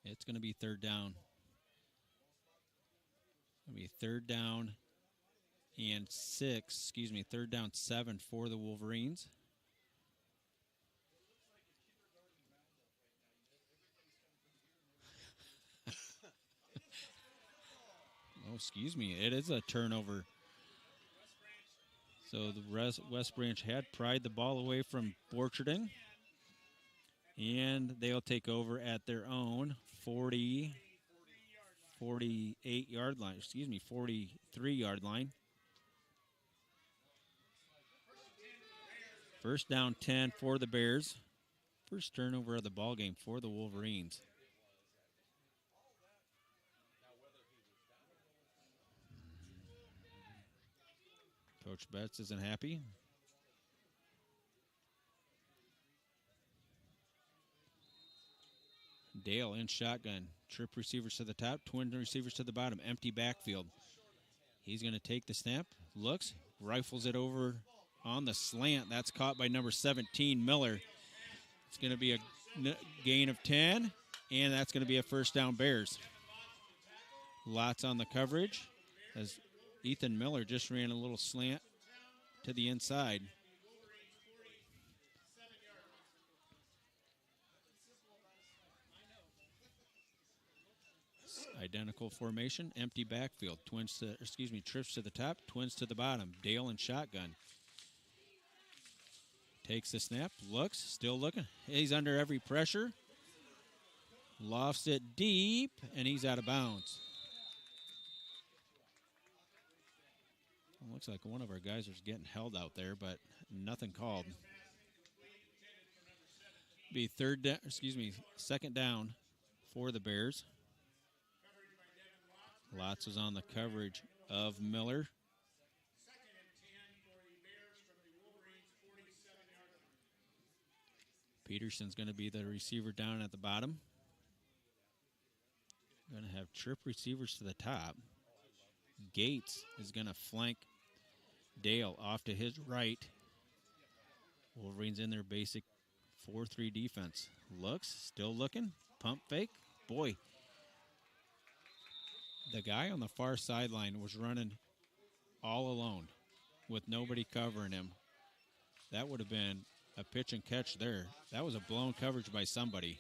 It's going to be 3rd down. It's going to be 3rd down and 6. 3rd down 7 for the Wolverines. Oh, excuse me. It is a turnover. So the West Branch had pried the ball away from Borcherding. And they'll take over at their own 48-yard line. 43-yard line. 1st down 10 for the Bears. First turnover of the ball game for the Wolverines. Coach Betts isn't happy. Dale in shotgun. Trip receivers to the top, twin receivers to the bottom. Empty backfield. He's going to take the snap, looks, rifles it over on the slant. That's caught by number 17, Miller. It's going to be a gain of 10, and that's going to be a 1st down Bears. Lots on the coverage as Ethan Miller just ran a little slant to the inside. Identical formation, empty backfield. Trips to the top, twins to the bottom. Dale in shotgun. Takes the snap, looks, still looking. He's under every pressure. Lofts it deep, and he's out of bounds. Well, looks like one of our guys was getting held out there, but nothing called. Be 2nd down for the Bears. Lots was on the coverage of Miller. Peterson's going to be the receiver down at the bottom. Going to have trip receivers to the top. Gates is going to flank Dale off to his right. Wolverines in their basic 4-3 defense. Looks, still looking, pump fake. Boy, the guy on the far sideline was running all alone with nobody covering him. That would have been a pitch and catch there. That was a blown coverage by somebody.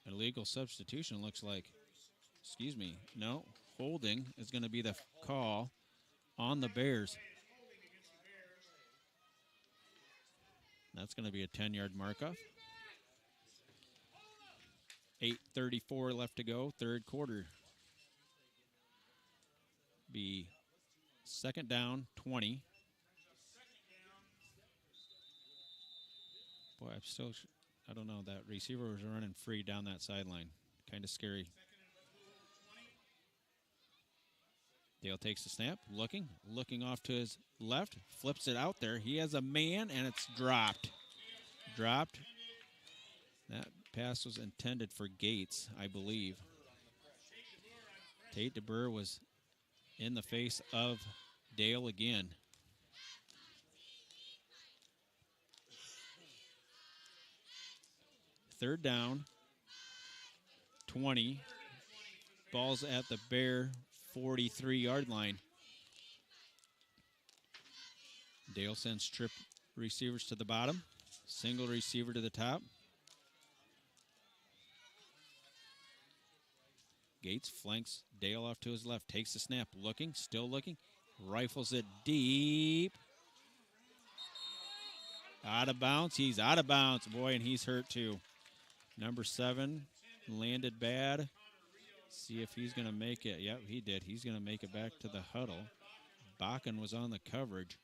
Illegal substitution looks like, no, holding is going to be the call on the Bears. That's going to be a 10-yard markup. 8:34 left to go, third quarter. Be second down, 20. Boy, I don't know. That receiver was running free down that sideline. Kind of scary. Dale takes the snap, looking off to his left, flips it out there. He has a man, and it's dropped. That pass was intended for Gates, I believe. Tate DeBurr was in the face of Dale again. Third down, 20. Ball's at the Bear 43-yard line. Dale sends trip receivers to the bottom. Single receiver to the top. Gates flanks Dale off to his left. Takes the snap. Still looking. Rifles it deep. Out of bounds. He's out of bounds. Boy, and he's hurt too. Number 7 landed bad. See if he's going to make it. Yep, he did. He's going to make it back to the huddle. Bakken was on the coverage.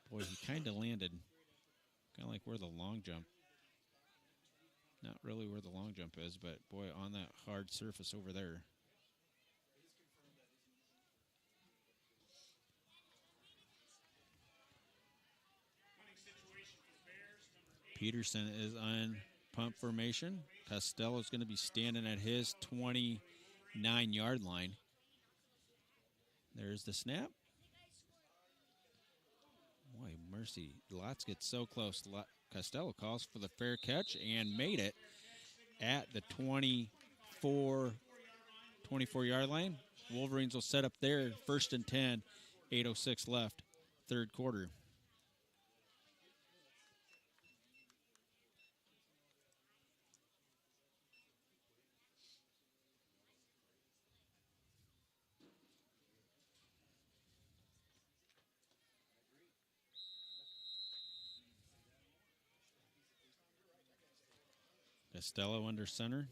Boy, he kind of landed kind of like where the long jump. Not really where the long jump is, but boy, on that hard surface over there. Peterson is on punt formation. Costello's going to be standing at his 29-yard line. There's the snap. Boy, mercy. Lots gets so close. Costello calls for the fair catch and made it at the 24-yard line. Wolverines will set up there, 1st and 10, 8:06 left, third quarter. Costello under center.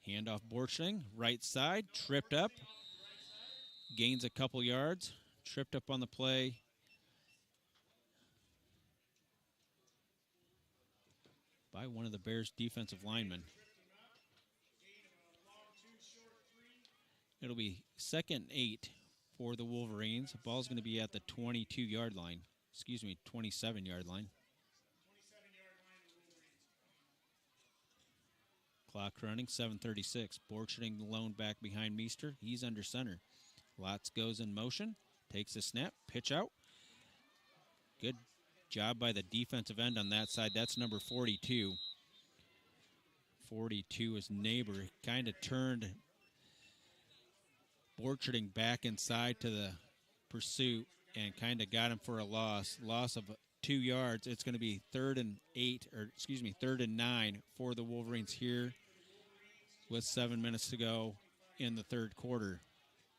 Handoff Borchling, right side, tripped up. Gains a couple yards. Tripped up on the play. By one of the Bears' defensive linemen. It'll be 2nd and 8 for the Wolverines. The ball's going to be at the 22-yard line. 27-yard line. Clock running, 7:36. Borchling lone back behind Meester. He's under center. Lotz goes in motion, takes a snap, pitch out. Good job by the defensive end on that side. That's number 42. 42 is Neighbor. Kind of turned Borchling back inside to the pursuit and kind of got him for a loss. Loss of 2 yards. It's going to be 3rd and 9 for the Wolverines here with 7 minutes to go in the third quarter.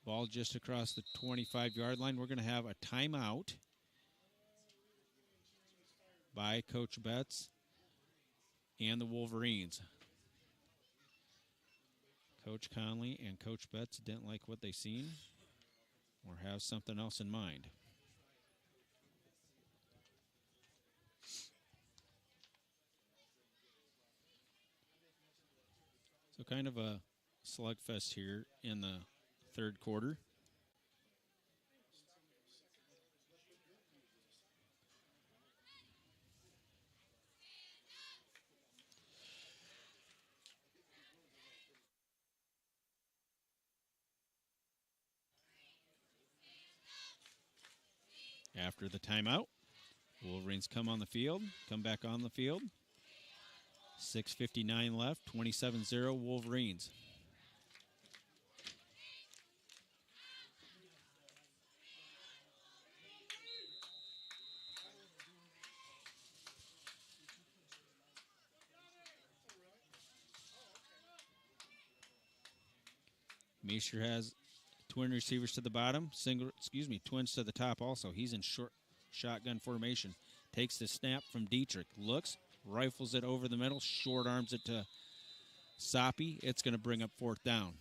Ball just across the 25-yard line. We're going to have a timeout by Coach Betts and the Wolverines. Coach Conley and Coach Betts didn't like what they seen or have something else in mind. So kind of a slugfest here in the third quarter. After the timeout, Wolverines come back on the field. 6:59 left, 27-0 Wolverines. Meester has twin receivers to the bottom, twins to the top also. He's in short shotgun formation. Takes the snap from Dietrich. Looks, rifles it over the middle, short arms it to Soppy. It's going to bring up 4th down.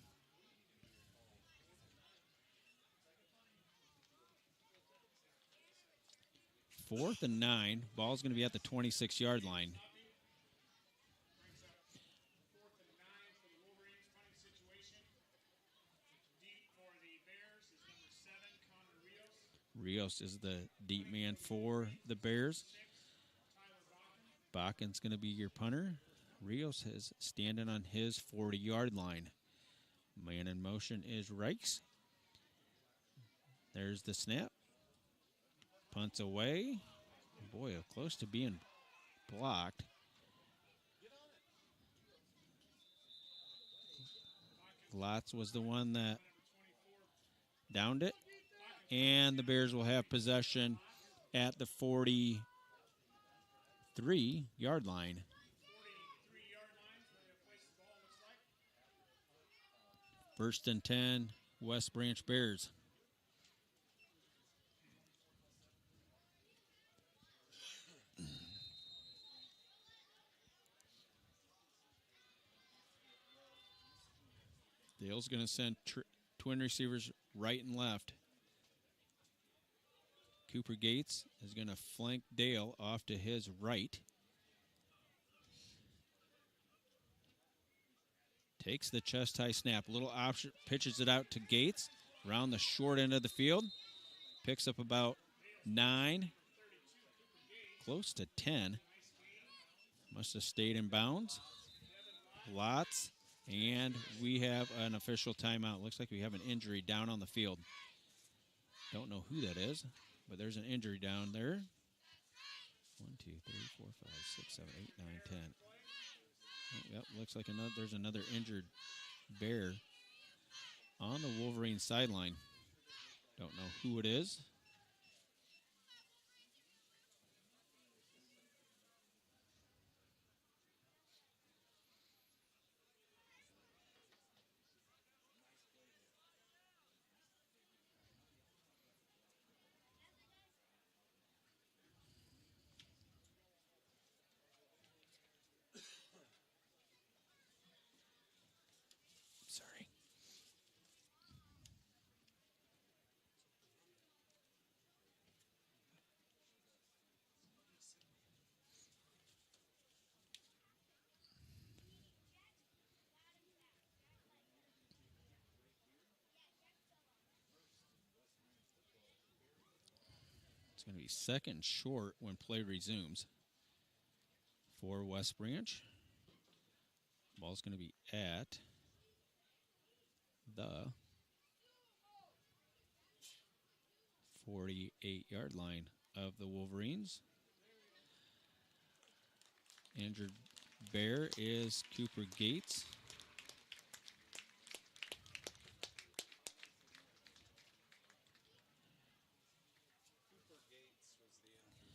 Fourth and 9. Ball's going to be at the 26-yard line. Rios is the deep man for the Bears. Bakken's going to be your punter. Rios is standing on his 40-yard line. Man in motion is Reichs. There's the snap. Punts away. Boy, close to being blocked. Glotz was the one that downed it. And the Bears will have possession at the 43-yard line. First and 10, West Branch Bears. Dale's going to send twin receivers right and left. Cooper Gates is going to flank Dale off to his right. Takes the chest-high snap. A little option, pitches it out to Gates around the short end of the field. Picks up about 9, close to 10. Must have stayed in bounds. Lots. And we have an official timeout. Looks like we have an injury down on the field. Don't know who that is, but there's an injury down there. 1, 2, 3, 4, 5, 6, 7, 8, 9, 10. Oh, yep, looks like there's another injured Bear on the Wolverine sideline. Don't know who it is. Sorry. It's going to be second short when play resumes for West Branch. Ball's going to be at the 48-yard line of the Wolverines. Injured Bear is Cooper Gates.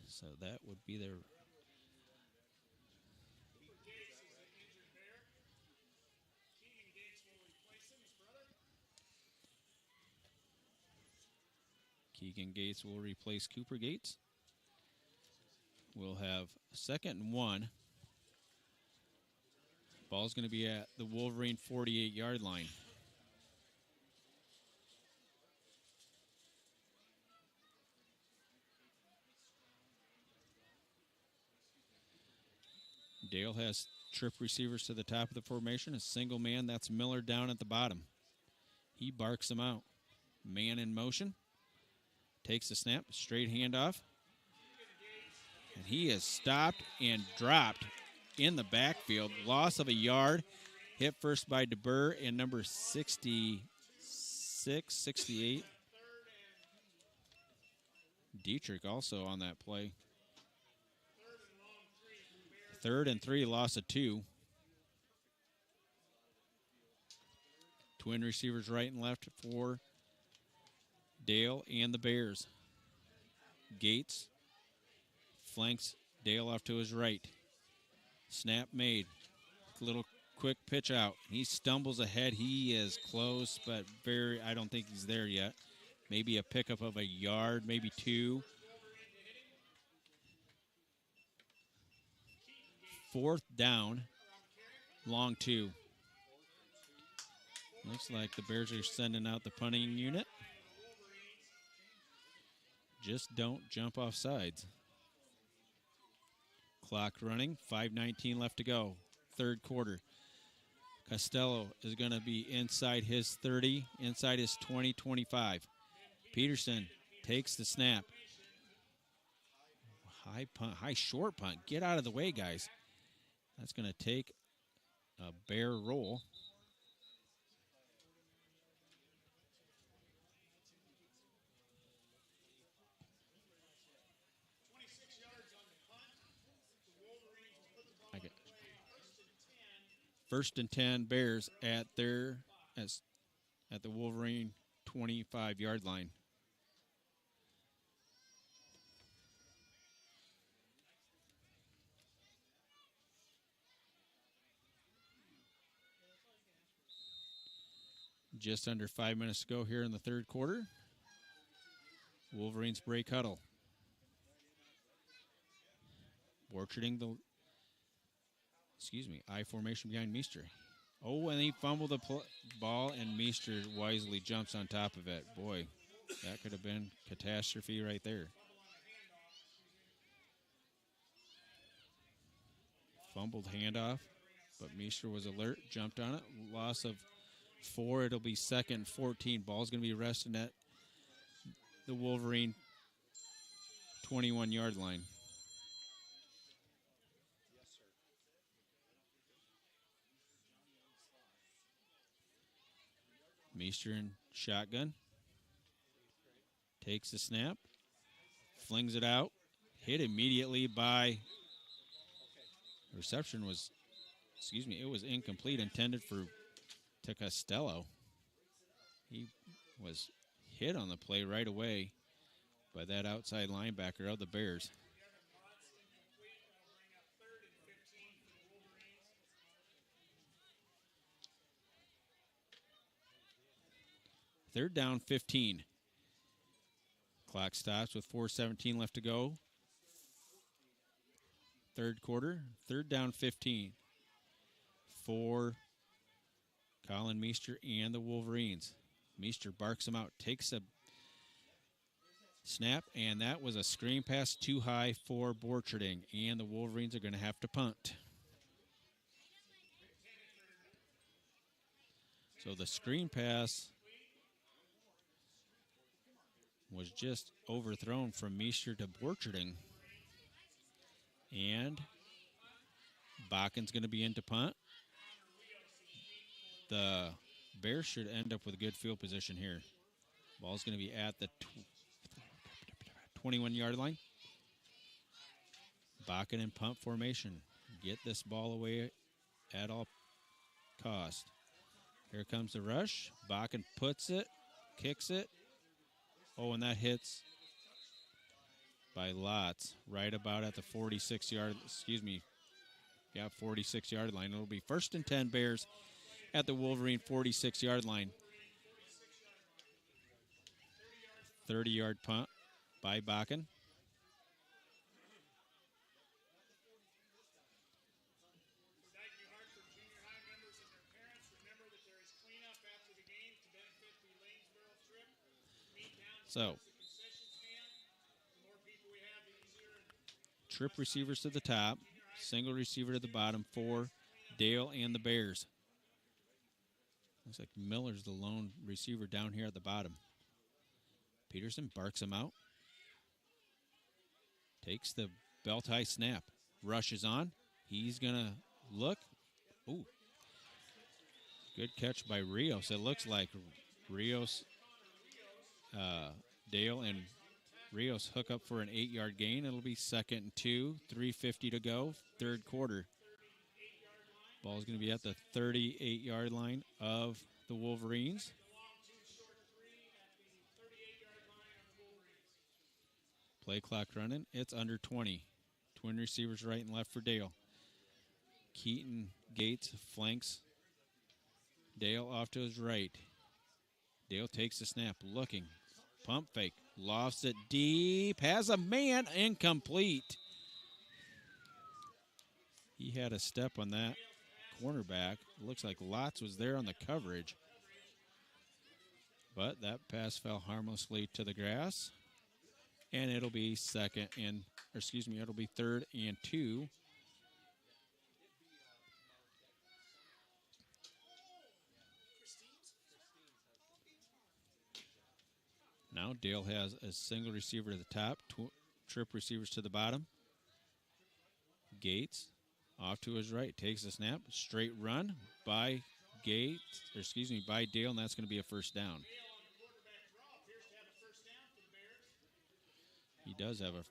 So that would be their Keegan Gates will replace Cooper Gates. We'll have 2nd and 1. Ball's going to be at the Wolverine 48-yard line. Dale has trip receivers to the top of the formation. A single man, that's Miller down at the bottom. He barks them out. Man in motion. Takes the snap, straight handoff. And he is stopped and dropped in the backfield. Loss of a yard. Hit first by DeBurr and number 66, 68. Dietrich also on that play. 3rd and 3, loss of 2. Twin receivers right and left for Dale and the Bears. Gates flanks Dale off to his right. Snap made. Little quick pitch out. He stumbles ahead. He is close, but I don't think he's there yet. Maybe a pickup of a yard, maybe 2. 4th down, long 2. Looks like the Bears are sending out the punting unit. Just don't jump off sides. Clock running, 5:19 left to go, 3rd quarter. Costello is going to be inside his 30, inside his 20, 25. Peterson takes the snap. High punt, high short punt. Get out of the way, guys. That's going to take a Bear roll. First and 10 Bears at the Wolverine 25-yard line. Just under 5 minutes to go here in the 3rd quarter. Wolverines break huddle. Borcharding I formation behind Meester. Oh, and he fumbled the ball, and Meester wisely jumps on top of it. Boy, that could have been catastrophe right there. Fumbled handoff, but Meester was alert, jumped on it. Loss of 4. It'll be 2nd and 14. Ball's going to be resting at the Wolverine 21-yard line. Meester in shotgun. Takes the snap. Flings it out. Hit immediately by... Reception was... it was incomplete, intended to Costello. He was hit on the play right away by that outside linebacker of the Bears. Third down, 15. Clock stops with 4:17 left to go. 3rd quarter, 3rd down, 15. For Colin Meester and the Wolverines. Meester barks him out, takes a snap, and that was a screen pass too high for Borcharding, and the Wolverines are going to have to punt. So the screen pass was just overthrown from Meester to Borcharding. And Bakken's going to be in to punt. The Bears should end up with a good field position here. Ball's going to be at the 21-yard line. Bakken in punt formation. Get this ball away at all cost. Here comes the rush. Bakken puts it, kicks it. Oh, and that hits by lots right about at the 46-yard, 46-yard line. It'll be 1st and 10 Bears at the Wolverine 46-yard line. 30-yard punt by Bakken. Dike-New Hartford junior high members and their parents, remember that there is cleanup after the game to benefit the Lanesboro trip. Meet down So, the concession stand. The more people we have, the easier. trip receivers to the top, single receiver to the bottom for Dale and the Bears. Looks like Miller's the lone receiver down here at the bottom. Peterson barks him out. Takes the belt-high snap. Rushes on. He's going to look. Ooh. Good catch by Rios. It looks like Rios, Dale and Rios hook up for an 8-yard gain. It'll be 2nd and 2, 3:50 to go, 3rd quarter. Ball's going to be at the 38-yard line of the Wolverines. Play clock running. It's under 20. Twin receivers right and left for Dale. Keaton Gates flanks Dale off to his right. Dale takes the snap, looking. Pump fake. Lofts it deep. Has a man. Incomplete. He had a step on that cornerback. Looks like Lotz was there on the coverage. But that pass fell harmlessly to the grass. And it'll be it'll be 3rd and 2. Now Dale has a single receiver to the top, trip receivers to the bottom. Gates off to his right, takes a snap, straight run by by Dale, and that's going to be a first down. He does have a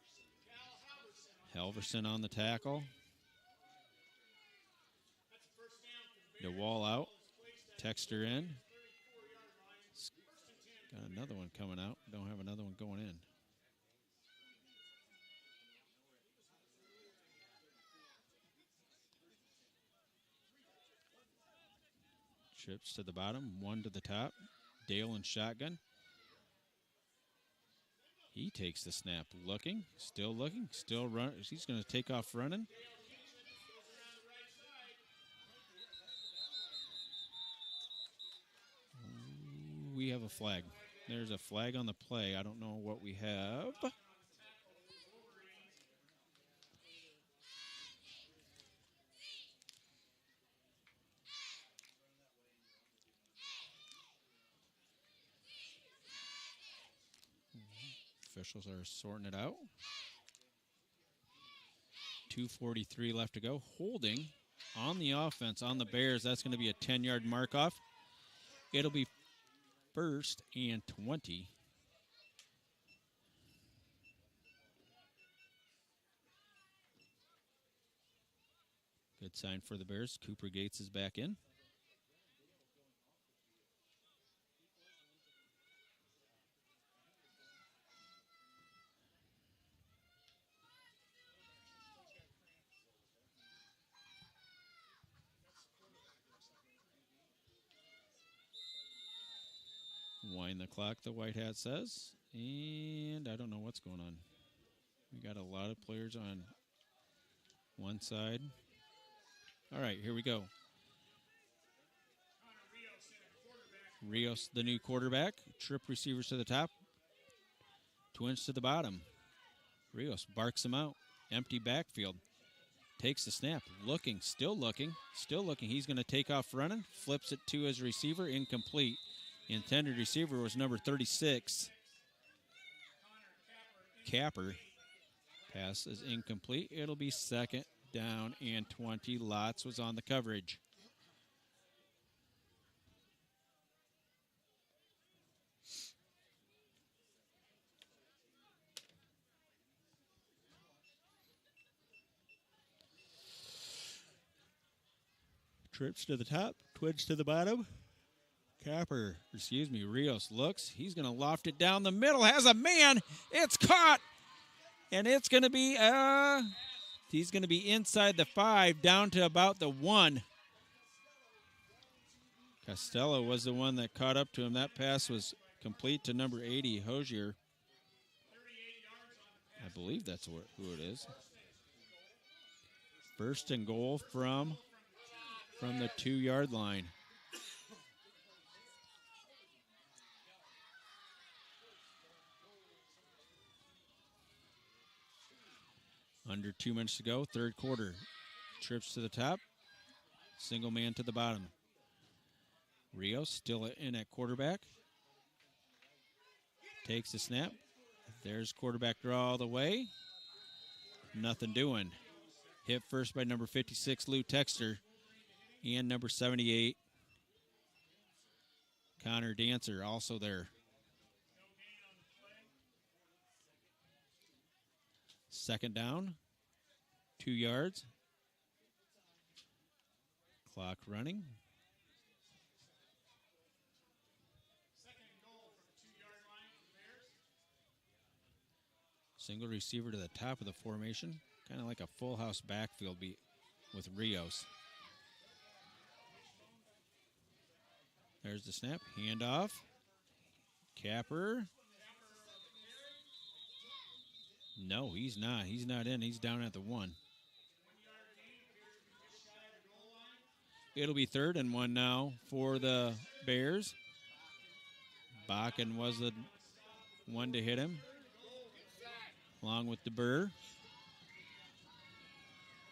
Halverson on the tackle. The wall out, Texter in. Got another one coming out. Don't have another one going in. Trips to the bottom, one to the top. Dale in shotgun. He takes the snap, looking, still run. He's going to take off running. We have a flag. There's a flag on the play. I don't know what we have. Officials are sorting it out. 2:43 left to go. Holding on the offense on the Bears. That's going to be a 10-yard mark off. It'll be 1st and 20. Good sign for the Bears. Cooper Gates is back in. Wind the clock, the White Hat says. And I don't know what's going on. We got a lot of players on one side. All right, here we go. Rios, the new quarterback. Trip receivers to the top. Twins to the bottom. Rios barks him out. Empty backfield. Takes the snap. Looking, still looking. He's going to take off running. Flips it to his receiver. Incomplete. Intended receiver was number 36. Capper. Pass is incomplete. It'll be 2nd down and 20. Lotz was on the coverage. Trips to the top, twins to the bottom. Rios looks. He's going to loft it down the middle. Has a man. It's caught. And it's going to be, he's going to be inside the 5, down to about the 1. Costello was the one that caught up to him. That pass was complete to number 80, Hosier. I believe that's who it is. 1st and goal from the 2-yard line. Under 2 minutes to go, 3rd quarter. Trips to the top, single man to the bottom. Rios still in at quarterback. Takes the snap. There's quarterback draw all the way. Nothing doing. Hit first by number 56, Lou Texter, and number 78, Connor Dancer, also there. 2nd down, 2 yards. Clock running. 2nd and goal from the 2-yard line for the Bears. Single receiver to the top of the formation. Kind of like a full house backfield beat with Rios. There's the snap. Handoff. Capper. No, he's not. He's not in. He's down at the 1. It'll be 3rd and 1 now for the Bears. Bakken was the one to hit him, along with DeBurr.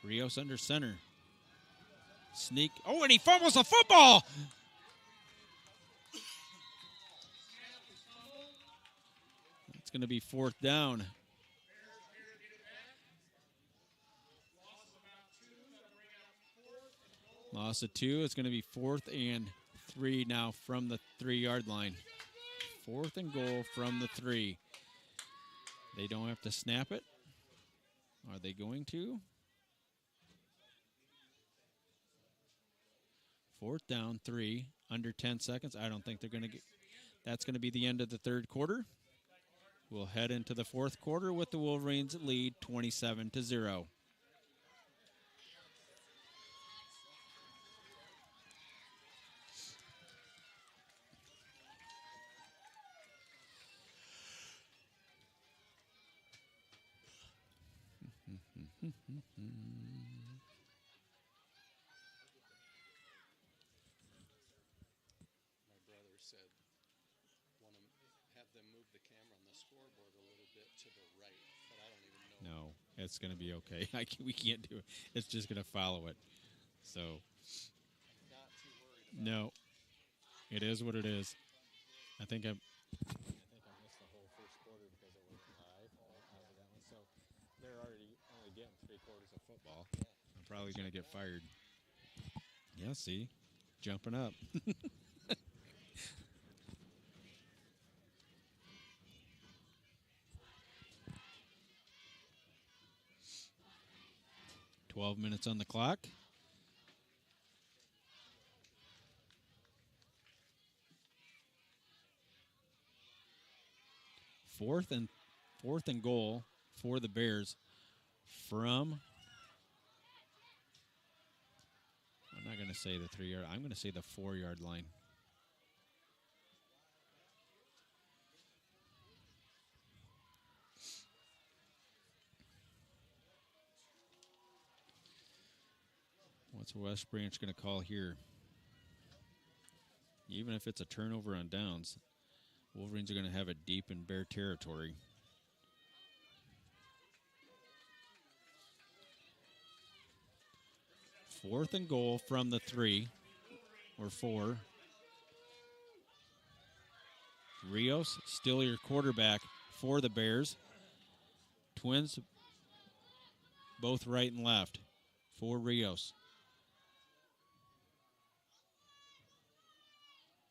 Rios under center. Sneak. Oh, and he fumbles the football. It's going to be 4th down. Loss of 2. It's going to be 4th and 3 now from the 3-yard line. 4th and goal from the 3. They don't have to snap it. Are they going to? 4th down, 3, under 10 seconds. I don't think they're going to get. That's going to be the end of the 3rd quarter. We'll head into the 4th quarter with the Wolverines lead 27-0. No, it's going to be okay. We can't do it. It's just going to follow it. So, no, it is what it is. I think I missed the whole 1st quarter because I wasn't live out of that one. So they're already only getting 3 quarters of football. I'm probably going to get fired. Yeah, see, jumping up. 12 minutes on the clock. Fourth and goal for the Bears from, I'm not going to say the 3-yard, I'm going to say the 4-yard line. What's West Branch going to call here? Even if it's a turnover on downs, Wolverines are going to have it deep in Bear territory. Fourth and goal from the 3 or 4. Rios, still your quarterback for the Bears. Twins, both right and left for Rios.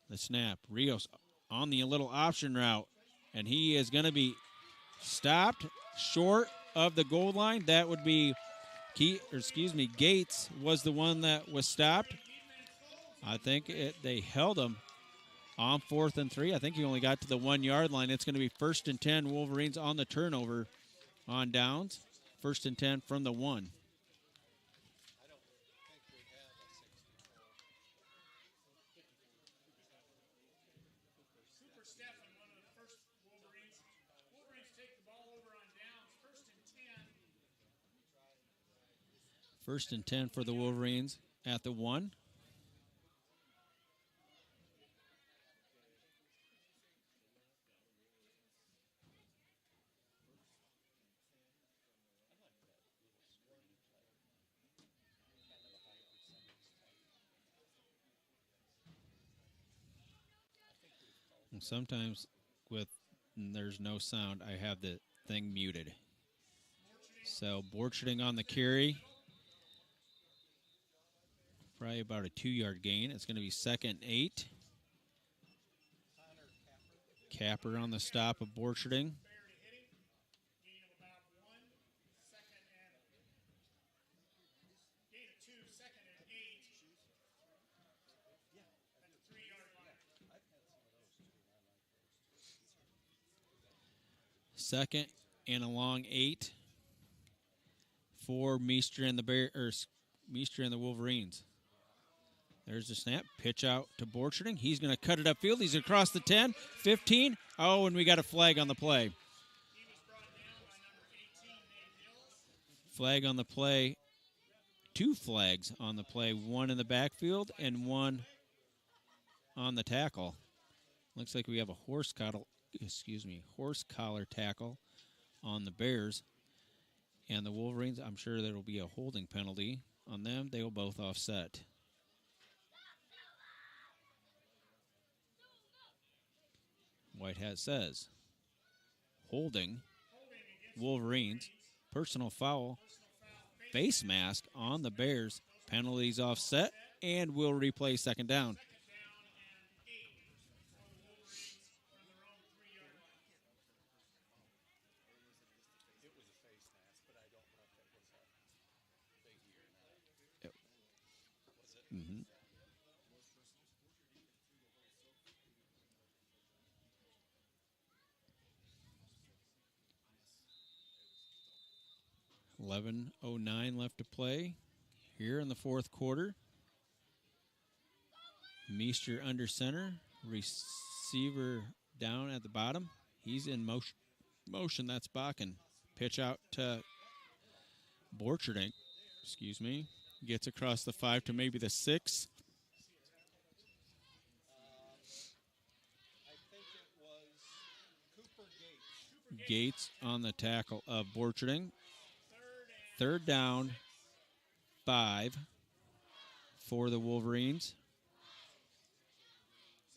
The snap. Rios on the little option route, and he is going to be stopped short of the goal line. That would be Gates was the one that was stopped. I think they held him on 4th and 3. I think he only got to the 1-yard line. It's going to be 1st and 10. Wolverines on the turnover on downs. 1st and 10 from the 1. First and 10 for the Wolverines at the 1. And sometimes there's no sound, I have the thing muted. So Borcherding on the carry. Probably about a 2-yard gain. It's going to be 2nd and 8. Capper on the stop of Borcherding. Second and a long 8 for Meester and the Wolverines. There's the snap. Pitch out to Borcherding. He's going to cut it upfield. He's across the 10, 15. Oh, and we got a flag on the play. Flag on the play. two flags on the play, one in the backfield and one on the tackle. Looks like we have a horse collar tackle on the Bears. And the Wolverines, I'm sure there will be a holding penalty on them. They will both offset. White Hat says, holding Wolverines, personal foul, face mask on the Bears, penalties offset, and will replay second down. Mm-hmm. $11:09 left to play here in the fourth quarter. Meester under center, receiver down at the bottom. He's in motion. That's Bakken. Pitch out to Borcherding. Gets across the 5 to maybe the 6. Gates on the tackle of Borcherding. Third down, 5 for the Wolverines.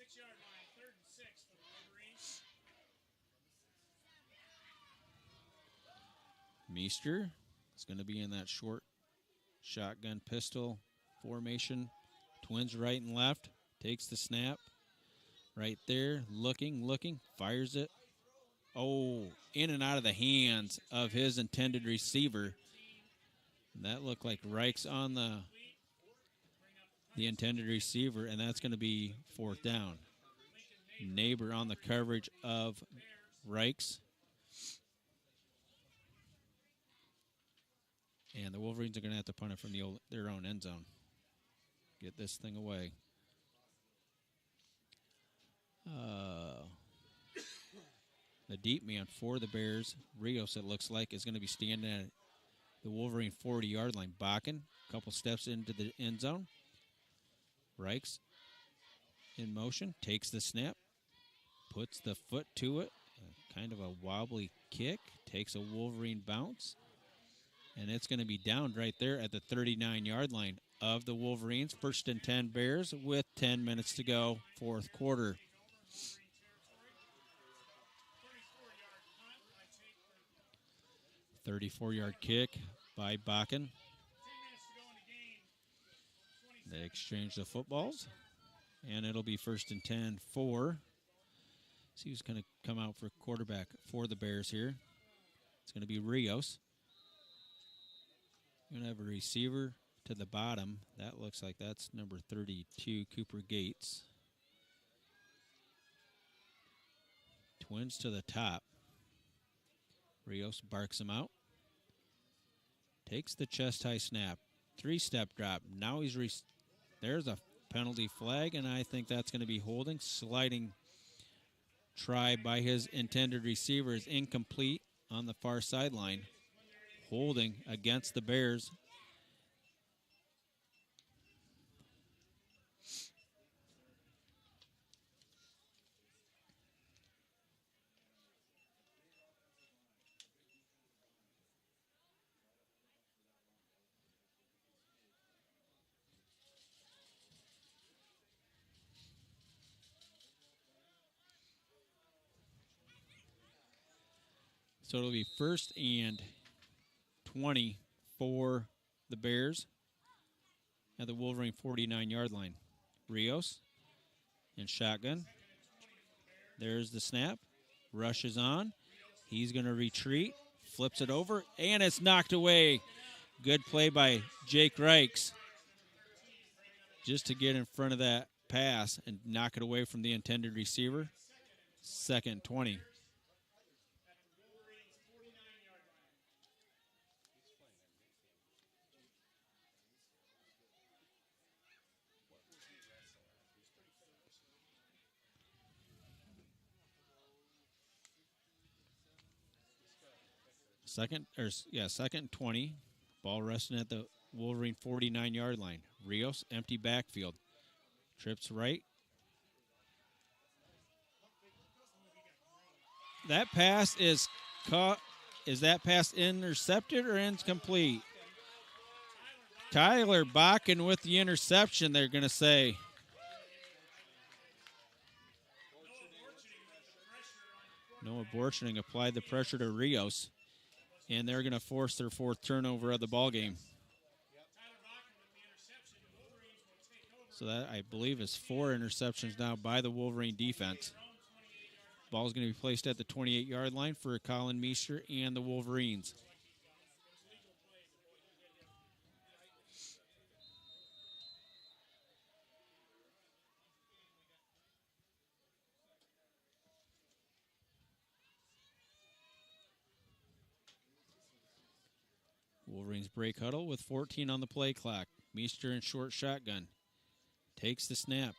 6-yard line, 3rd and 6 for the Wolverines. Meester is going to be in that short shotgun pistol formation. Twins right and left. Takes the snap. Right there. Looking. Fires it. Oh, in and out of the hands of his intended receiver. That looked like Reich's on the intended receiver, and that's going to be 4th down. Neighbor on the coverage of Reich's. And the Wolverines are going to have to punt it from their own end zone. Get this thing away. The deep man for the Bears, Rios, it looks like, is going to be standing at the Wolverine 40-yard line. Bakken, a couple steps into the end zone. Reich's in motion, takes the snap, puts the foot to it. Kind of a wobbly kick, takes a Wolverine bounce. And it's going to be downed right there at the 39-yard line of the Wolverines. 1st and 10 Bears with 10 minutes to go, fourth quarter. 34-yard kick by Bakken. They exchange the footballs, and it'll be 1st and 10 for. See who's going to come out for quarterback for the Bears here. It's going to be Rios. You're going to have a receiver to the bottom. That looks like that's number 32, Cooper Gates. Twins to the top. Rios barks him out. Takes the chest-high snap. 3-step drop. Now there's a penalty flag, and I think that's going to be holding. Sliding try by his intended receiver is incomplete on the far sideline. Holding against the Bears. So it'll be 1st and 20 for the Bears at the Wolverine 49-yard line. Rios in shotgun. There's the snap. Rushes on. He's going to retreat. Flips it over, and it's knocked away. Good play by Jake Reichs just to get in front of that pass and knock it away from the intended receiver. 2nd and 20. Second and 20. Ball resting at the Wolverine 49-yard line. Rios, empty backfield. Trips right. That pass is caught. Is that pass intercepted or incomplete? Tyler Bakken with the interception, they're going to say. No abortioning applied the pressure to Rios, and they're going to force their 4th turnover of the ball game. So that, I believe, is 4 interceptions now by the Wolverine defense. Ball is going to be placed at the 28-yard line for Colin Meester and the Wolverines. Wolverines break huddle with 14 on the play clock. Meester in short shotgun. Takes the snap.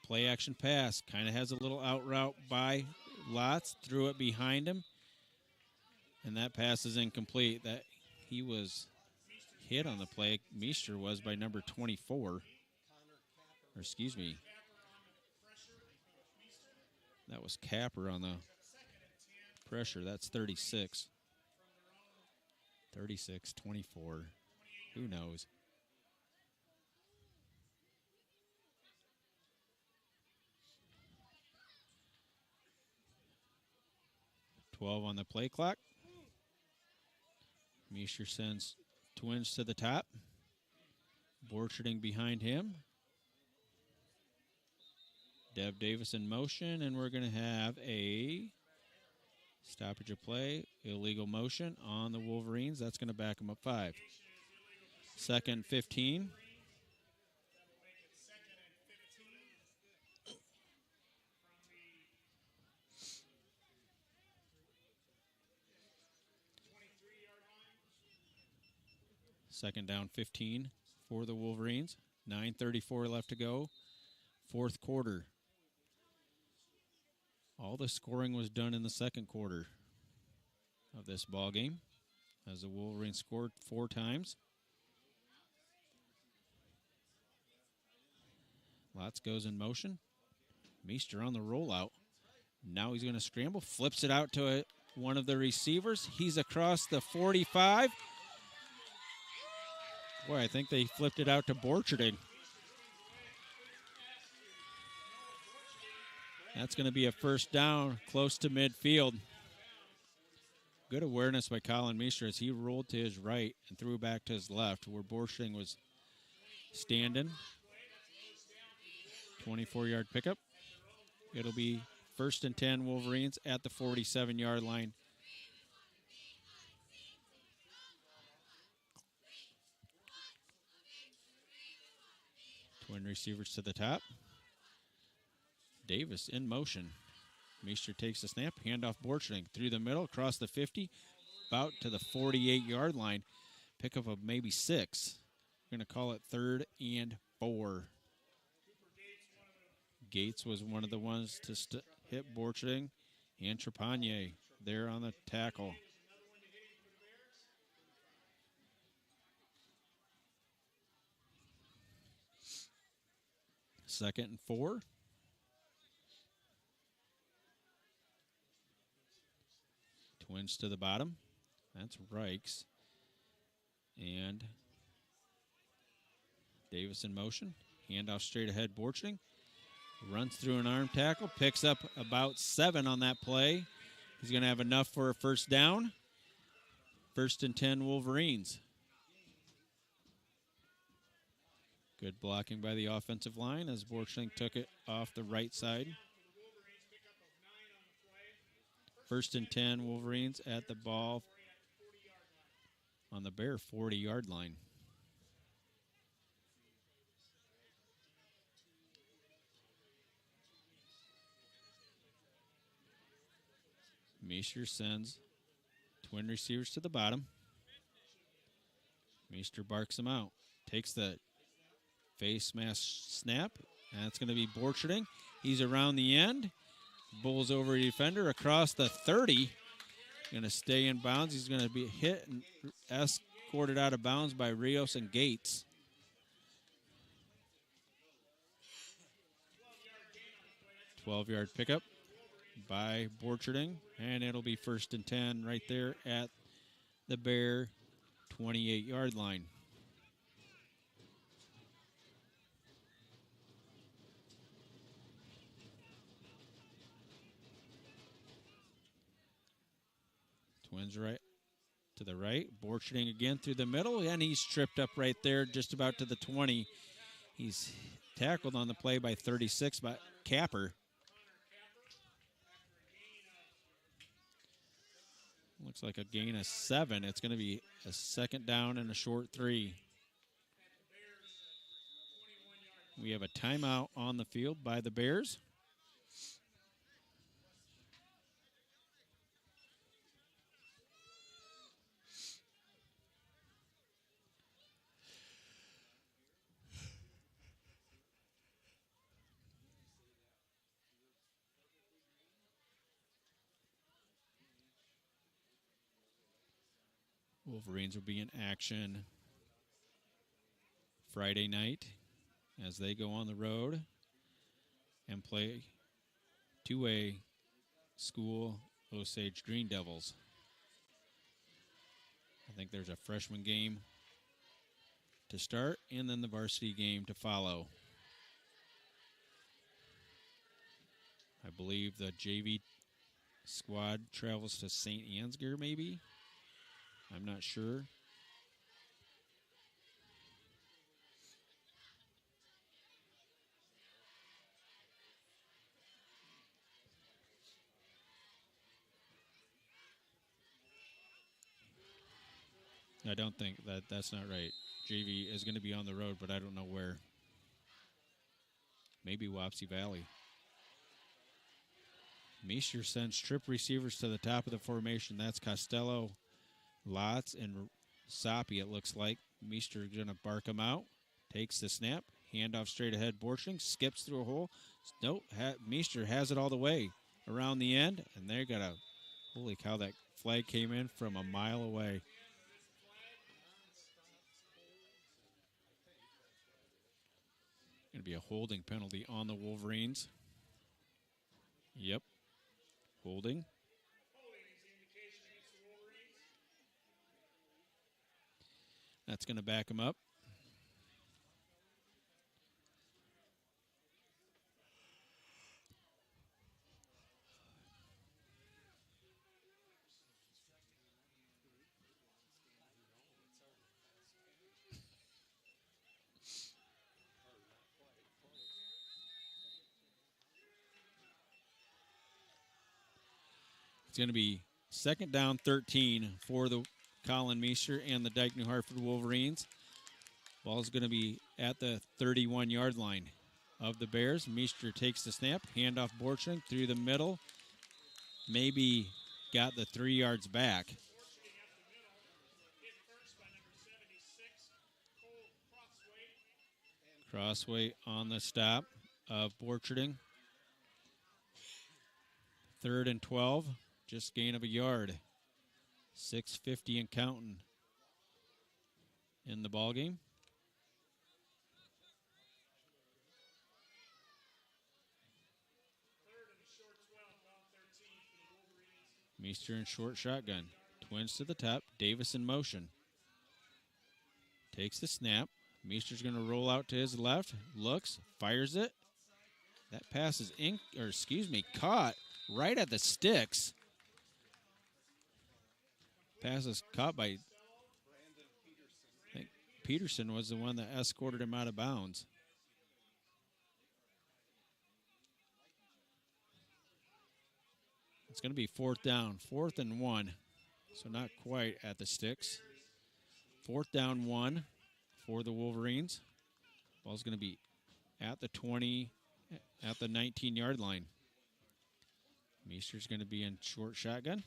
Play action pass. Kind of has a little out route by Lotz. Threw it behind him. And that pass is incomplete. That he was hit on the play. Meester was by number 24. Or excuse me. That was Capper on the pressure. That's 36. 36, 24. Who knows? $12 on the play clock. Meester sends Twins to the top. Borcherding behind him. Dev Davis in motion, and we're going to have a stoppage of play, illegal motion on the Wolverines. That's going to back them up 5. 2nd 15. Second down 15 for the Wolverines. 9:34 left to go. 4th quarter. All the scoring was done in the 2nd quarter of this ball game, as the Wolverines scored 4 times. Lotz goes in motion. Meester on the rollout. Now he's going to scramble. Flips it out to one of the receivers. He's across the 45. Boy, I think they flipped it out to Borcherding. That's going to be a 1st down close to midfield. Good awareness by Colin Meester as he rolled to his right and threw back to his left where Borcherding was standing. 24-yard pickup. It'll be 1st and 10 Wolverines at the 47-yard line. Twin receivers to the top. Davis in motion. Meester takes the snap. Handoff Borcherding through the middle, across the 50, about to the 48-yard line. Pickup of maybe 6. We're going to call it 3rd and 4. Gates was one of the ones to hit Borcherding. And Trepanier there on the tackle. Second and 4. Twins to the bottom. That's Reichs. And Davis in motion. Handoff straight ahead, Borcherding. Runs through an arm tackle. Picks up about 7 on that play. He's going to have enough for a 1st down. 1st and 10 Wolverines. Good blocking by the offensive line as Borcherding took it off the right side. 1st and 10 Wolverines at the ball on the Bear 40-yard line. Meester sends twin receivers to the bottom. Meester barks them out. Takes the face mask snap. And it's going to be Borcherding. He's around the end. Bulls over a defender across the 30. Going to stay in bounds. He's going to be hit and escorted out of bounds by Rios and Gates. – 12-yard pickup by Borcherding, and it'll be 1st and 10 right there at the Bear 28-yard line. Twins right to the right. Borcherding again through the middle, and he's tripped up right there just about to the 20. He's tackled on the play by 36 by Capper. Looks like a gain of 7. It's going to be a 2nd down and a short 3. We have a timeout on the field by the Bears. Wolverines will be in action Friday night as they go on the road and play 2A school Osage Green Devils. I think there's a freshman game to start and then the varsity game to follow. I believe the JV squad travels to St. Ansgar maybe. I'm not sure. I don't think that's not right. JV is going to be on the road, but I don't know where. Maybe Wapsie Valley. Meester sends trip receivers to the top of the formation. That's Costello, Lotz, and Soppy, it looks like. Meester going to bark him out. Takes the snap. Handoff straight ahead. Borcherding skips through a hole. Nope. Meester has it all the way around the end. And they got a, holy cow, that flag came in from a mile away. Going to be a holding penalty on the Wolverines. Yep. Holding. That's going to back him up. It's going to be 2nd down 13 for the Colin Meester and the Dike-New Hartford Wolverines. Ball's going to be at the 31-yard line of the Bears. Meester takes the snap. Handoff Borcherding through the middle. Maybe got the 3 yards back. Crossway on the stop of Borcherding. 3rd and 12. Just gain of a yard. 6:50 and counting in the ball game. Meester in short shotgun. Twins to the top. Davis in motion. Takes the snap. Meester's going to roll out to his left. Looks. Fires it. That pass is caught right at the sticks. Pass is caught by, I think Peterson was the one that escorted him out of bounds. It's going to be 4th down, 4th and 1. So not quite at the sticks. 4th down 1 for the Wolverines. Ball's going to be at the 20, at the 19-yard line. Meester's going to be in short shotgun.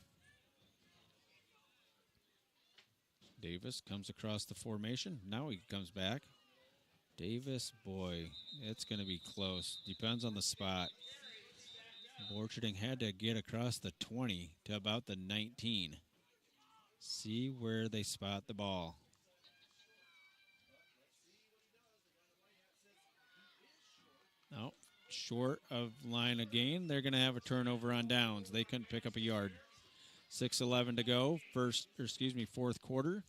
Davis comes across the formation. Now he comes back. Davis, boy, it's going to be close. Depends on the spot. Borcherding had to get across the 20 to about the 19. See where they spot the ball. short of line of gain. They're going to have a turnover on downs. They couldn't pick up a yard. 6:11 to go. Fourth quarter.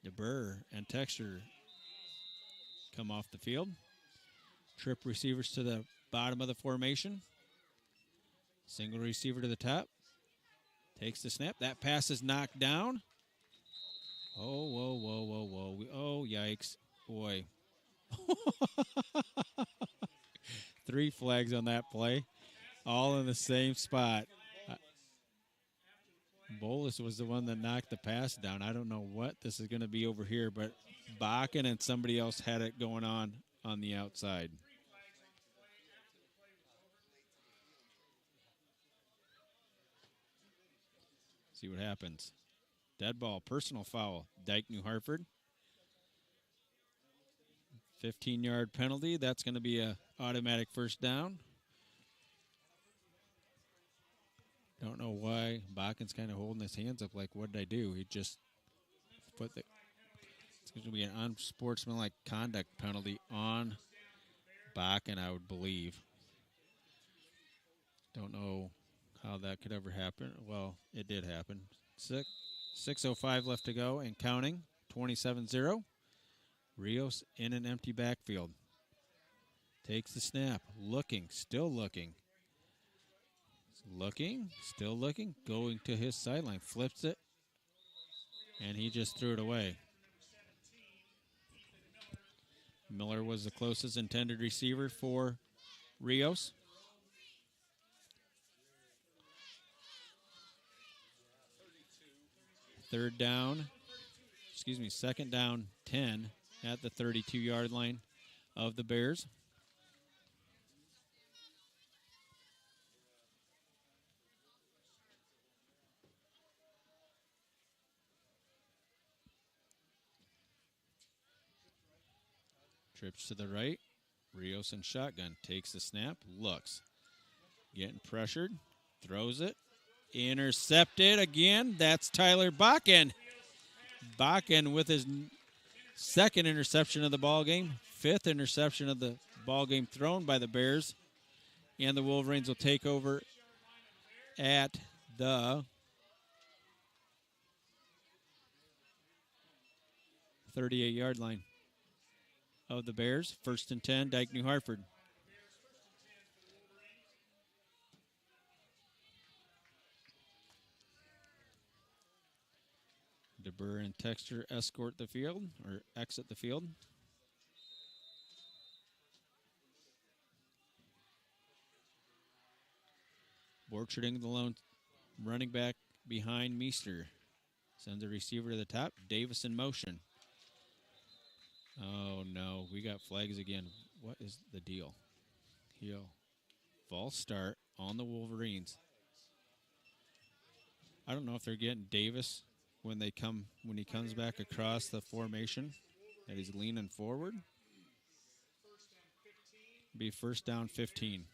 DeBurr and Texture come off the field. Trip receivers to the bottom of the formation. Single receiver to the top. Takes the snap. That pass is knocked down. Oh, whoa. Oh, yikes. Boy. 3 flags on that play. All in the same spot. Bolus was the one that knocked the pass down. I don't know what this is going to be over here, but Bakken and somebody else had it going on the outside. See what happens. Dead ball, personal foul. Dike-New Hartford. 15-yard penalty. That's going to be an automatic first down. Don't know why Bakken's kind of holding his hands up like, what did I do? He just put the... It's going to be an unsportsmanlike conduct penalty on Bakken, I would believe. Don't know how that could ever happen. Well, it did happen. 6:05 left to go and counting. 27-0. Rios in an empty backfield. Takes the snap. Looking. Still looking. Looking. Still looking. Going to his sideline. Flips it. And he just threw it away. Miller was the closest intended receiver for Rios. Second down 10 at the 32-yard line of the Bears. Trips to the right. Rios in shotgun. Takes the snap. Looks. Getting pressured. Throws it. Intercepted again. That's Tyler Bakken. Bakken with his second interception of the ball game. 5th interception of the ball game thrown by the Bears. And the Wolverines will take over at the 38-yard line of the Bears. 1st and 10, Dike-New Hartford. DeBurr and Texture escort the field, or exit the field. Borcherding, the lone running back behind Meester. Sends a receiver to the top. Davis in motion. Oh, no. We got flags again. What is the deal? Heel. False start on the Wolverines. I don't know if they're getting Davis when he comes back across the formation, that he's leaning forward. Be 1st down 15.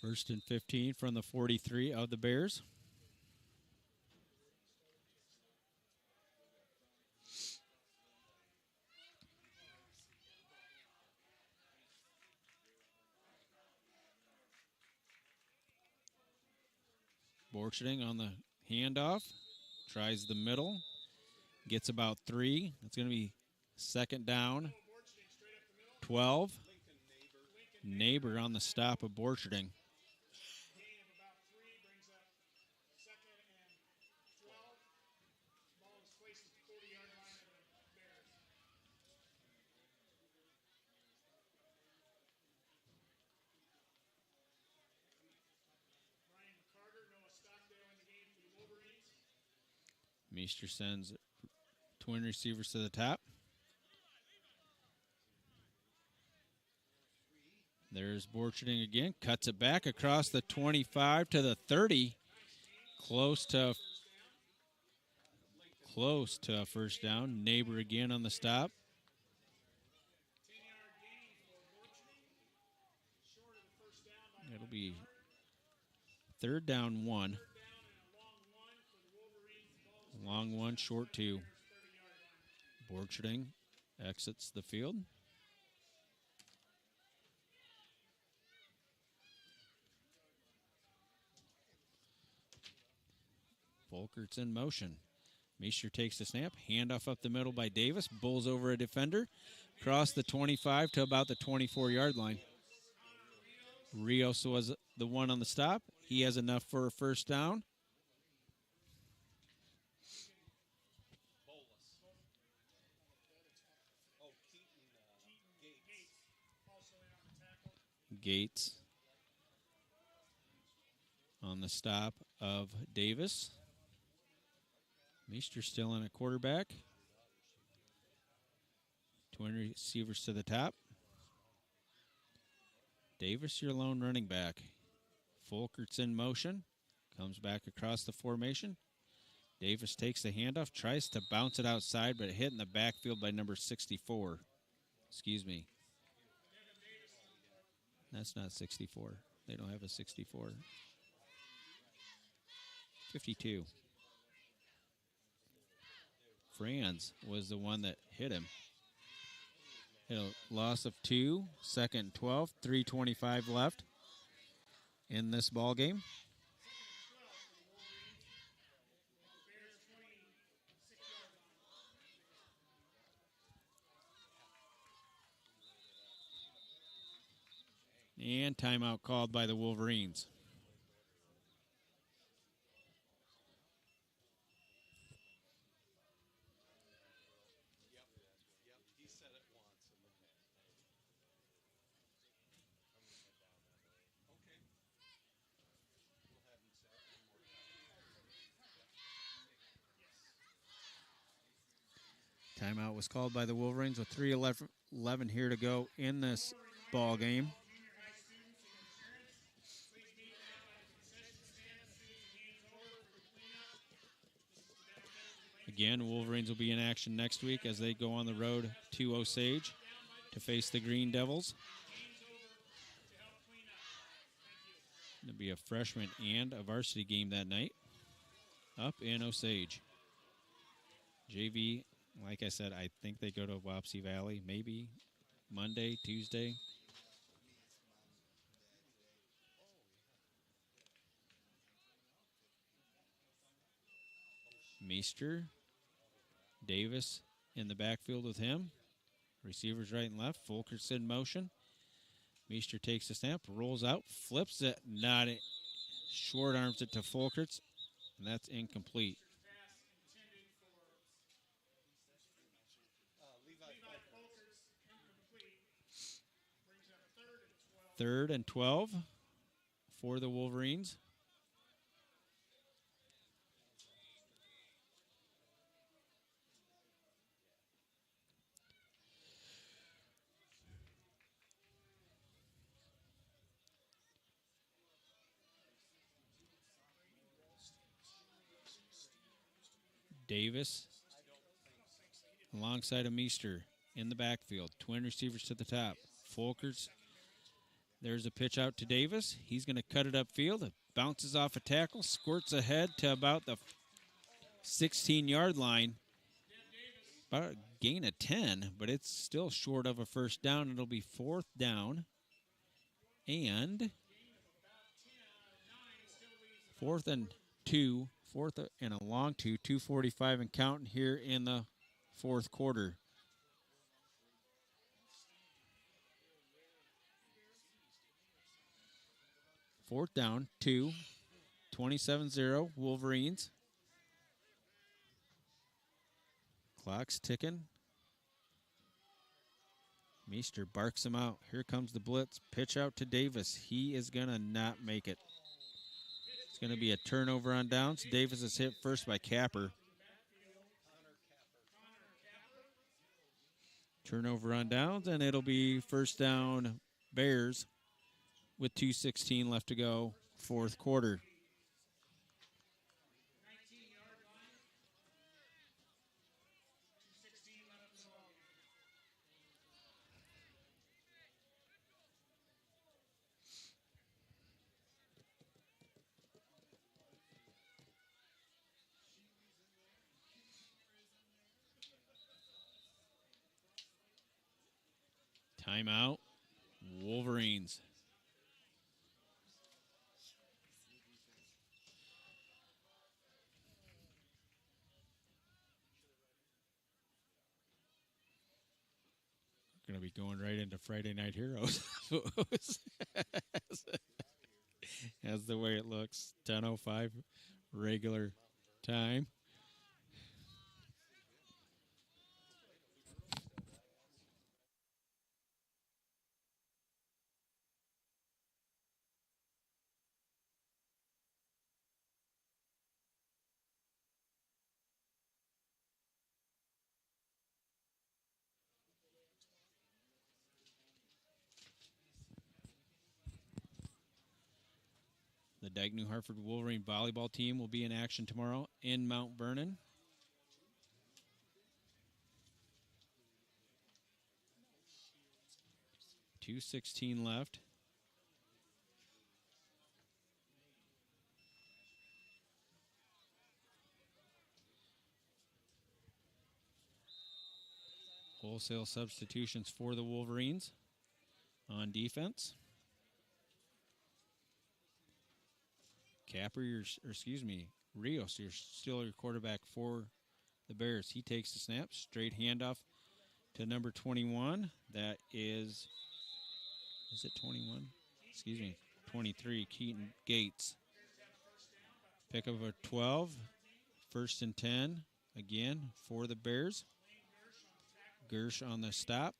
First and 15 from the 43 of the Bears. Borcherding on the handoff. Tries the middle. Gets about 3. It's going to be 2nd down. 12. Neighbor on the stop of Borcherding. Meester sends twin receivers to the top. There's Borcherding again. Cuts it back across the 25 to the 30. Close close to a first down. Neighbor again on the stop. 10-yard gain for Varsity. Short of the first down by It'll be third down 1. third down and a long one for the Wolverines. Ball's Long one, short 2. 30-yard line. Borcherding exits the field. Volkert's in motion. Meester takes the snap. Handoff up the middle by Davis. Bulls over a defender. Across the 25 to about the 24-yard line. Rios was the one on the stop. He has enough for a first down. Gates on the stop of Davis. Meester still in a quarterback. Twin receivers to the top. Davis, your lone running back. Folkert's in motion. Comes back across the formation. Davis takes the handoff. Tries to bounce it outside, but hit in the backfield by number 64. Excuse me. That's not 64. They don't have a 64. 52. Franz was the one that hit him. Hit a loss of 2, second and 12, 3:25 left in this ball game. And timeout called by the Wolverines. Timeout was called by the Wolverines with 3:11 here to go in this ball game. Again, Wolverines will be in action next week as they go on the road to Osage to face the Green Devils. It'll be a freshman and a varsity game that night up in Osage. JV, like I said, I think they go to Wapsie Valley, maybe Monday, Tuesday. Meester, Davis in the backfield with him. Receivers right and left. Folkert's in motion. Meester takes the snap, rolls out, flips it, not it. Short arms it to Folkerts, and that's incomplete. Third and 12 for the Wolverines. Davis alongside of Meester in the backfield. Twin receivers to the top. Folkerts. There's a pitch out to Davis. He's going to cut it upfield. It bounces off a tackle, squirts ahead to about the 16-yard line. About a gain of 10, but it's still short of a first down. It'll be fourth down. And fourth and a long two, 2:45 and counting here in the fourth quarter. Fourth down, 2, 27-0, Wolverines. Clock's ticking. Meester barks him out. Here comes the blitz. Pitch out to Davis. He is going to not make it. It's going to be a turnover on downs. Davis is hit first by Capper. Turnover on downs, and it'll be first down Bears with 2:16 left to go, fourth quarter. Timeout. Wolverines. Going to be going right into Friday Night Heroes. That's the way it looks. 10:05 regular time. The Dike-New Hartford Wolverine volleyball team will be in action tomorrow in Mount Vernon. .2:16 left. Wholesale substitutions for the Wolverines on defense. Rios, you're still your quarterback for the Bears. He takes the snap, straight handoff to number 21. That is it 21? 23, Keaton Gates. Pick up a 12, 1st and 10, again, for the Bears. Gersh on the stop.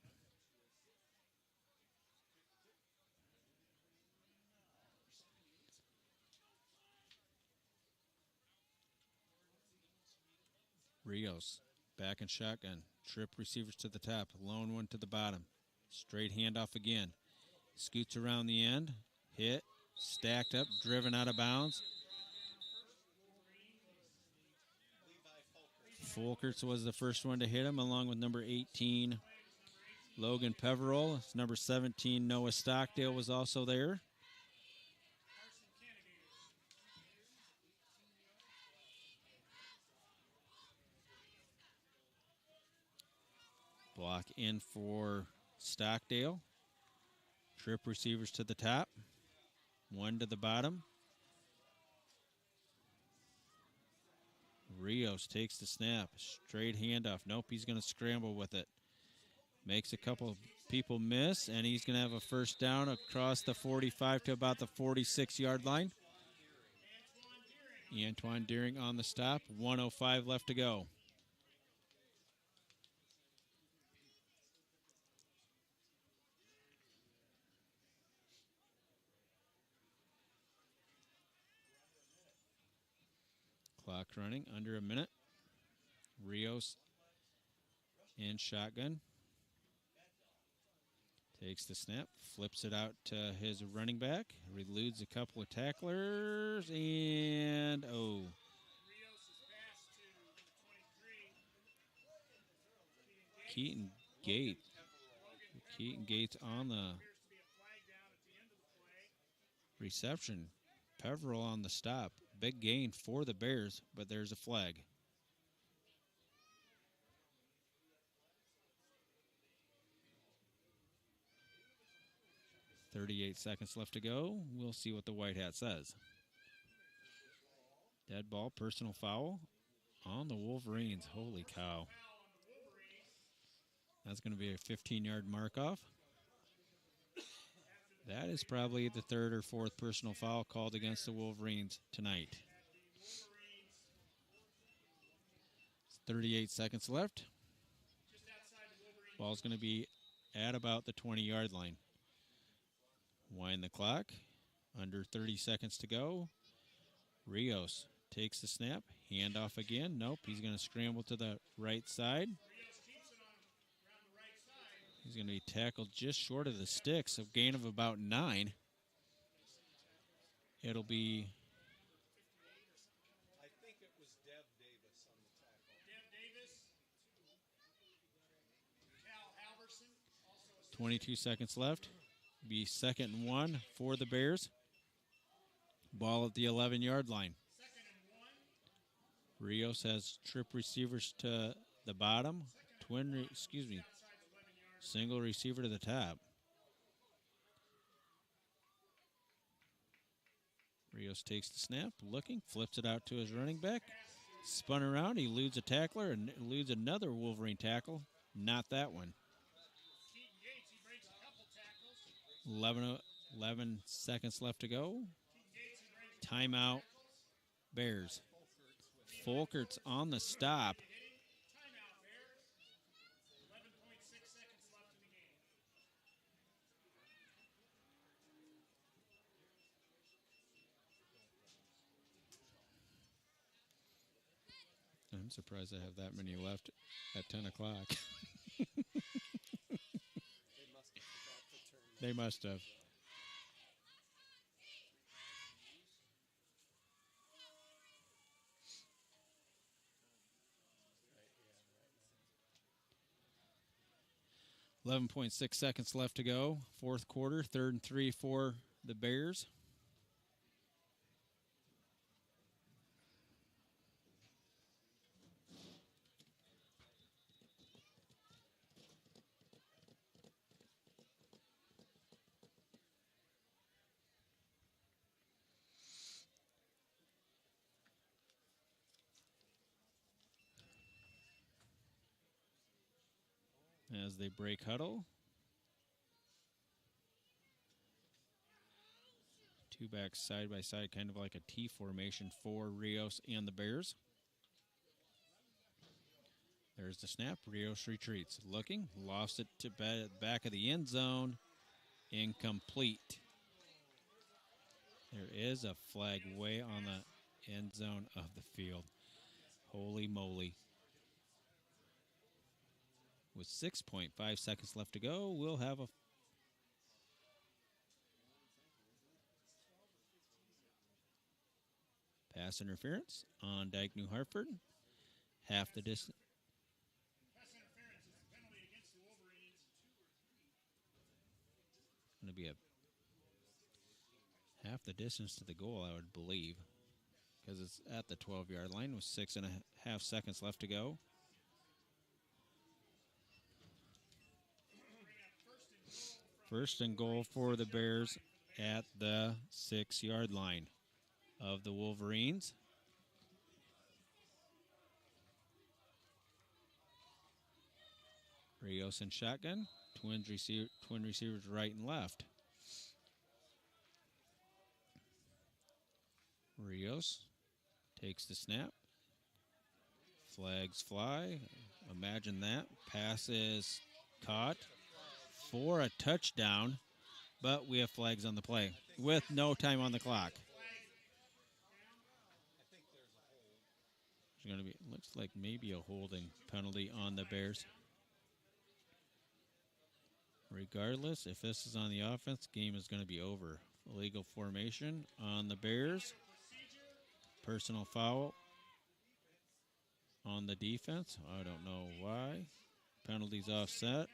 Rios back in shotgun. Trip receivers to the top. Lone one to the bottom. Straight handoff again. Scoots around the end. Hit. Stacked up. Driven out of bounds. Folkerts was the first one to hit him, along with number 18, Logan Peveril. Number 17, Noah Stockdale, was also there. Block in for Stockdale. Trip receivers to the top. One to the bottom. Rios takes the snap. Straight handoff. Nope, he's going to scramble with it. Makes a couple people miss, and he's going to have a first down across the 45 to about the 46-yard line. Antoine Deering on the stop. 1:05 left to go. Clock running under a minute. Rios in shotgun. Takes the snap, flips it out to his running back, eludes a couple of tacklers, and Keaton Gates. Keaton Gates on the reception. Peveril on the stop. Big gain for the Bears, but there's a flag. .38 seconds left to go. We'll see what the white hat says. Dead ball, personal foul on the Wolverines. Holy cow. That's going to be a 15-yard mark-off. That is probably the 3rd or 4th personal foul called against the Wolverines tonight. 38 seconds left. Ball's going to be at about the 20-yard line. Wind the clock. Under 30 seconds to go. Rios takes the snap. Handoff again. Nope, he's going to scramble to the right side. He's going to be tackled just short of the sticks, a gain of about 9. It'll be... I think it was Dev Davis on the tackle. Dev Davis. Cal Halverson. 22 seconds left. Be 2nd and 1 for the Bears. Ball at the 11-yard line. 2nd and 1. Rios has trip receivers to the bottom. Single receiver to the top. Rios takes the snap, looking, flips it out to his running back. Spun around, he eludes a tackler and eludes another Wolverine tackle. Not that one. 11 seconds left to go. Timeout, Bears. Folkert's on the stop. Timeout, Bears. 11.6 seconds left in the game. I'm surprised I have that many left at 10 o'clock. They must have. Right, 11.6 seconds left to go. Fourth quarter, 3rd and 3 for the Bears. As they break huddle. Two backs side by side, kind of like a T formation for Rios and the Bears. There's the snap. Rios retreats. Looking. Lost it to back of the end zone. Incomplete. There is a flag way on the end zone of the field. Holy moly. With 6.5 seconds left to go, we'll have a pass interference on Dike-New Hartford. Half the distance. Pass interference is a penalty against the Wolverines. Going to be a half the distance to the goal, I would believe, because it's at the 12-yard line with 6.5 seconds left to go. First and goal for the Bears at the 6-yard line of the Wolverines. Rios and shotgun. Twin receivers right and left. Rios takes the snap. Flags fly. Imagine that. Pass is caught for a touchdown, but we have flags on the play with no time on the clock. There's going to be, looks like maybe a holding penalty on the Bears. Regardless, if this is on the offense, game is going to be over. Illegal formation on the Bears. Personal foul on the defense. I don't know why. Penalties offset.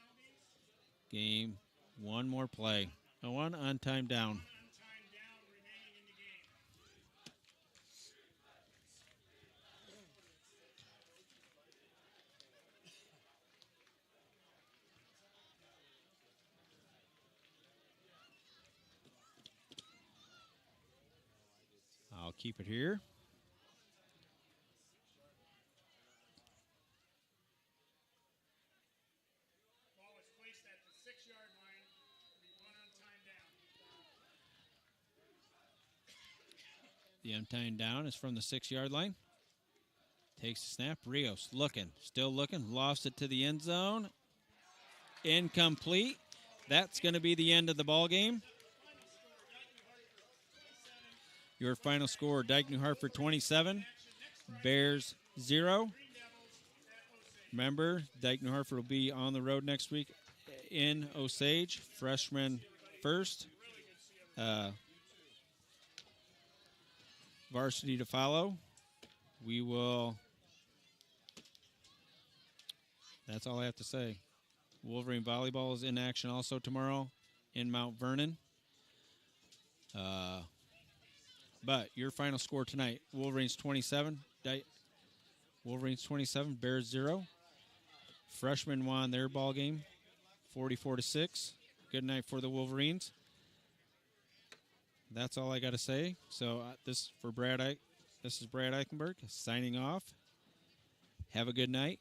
Game, one more play. One on time down. I'll keep it here. Ball is placed at the 6-yard line. It'll be one on time down. The untying down is from the 6-yard line. Takes the snap. Rios looking. Still looking. Lost it to the end zone. Incomplete. That's going to be the end of the ball game. Your final score, Dike-New Hartford 27, Bears 0. Remember, Dike-New Hartford will be on the road next week in Osage. Freshman first. Varsity to follow. We will. That's all I have to say. Wolverine volleyball is in action also tomorrow in Mount Vernon. But your final score tonight, Wolverines 27, Wolverines 27, Bears 0. Freshmen won their ball game 44-6. Good night for the Wolverines. That's all I got to say. So this is Brad Eichenberg signing off. Have a good night.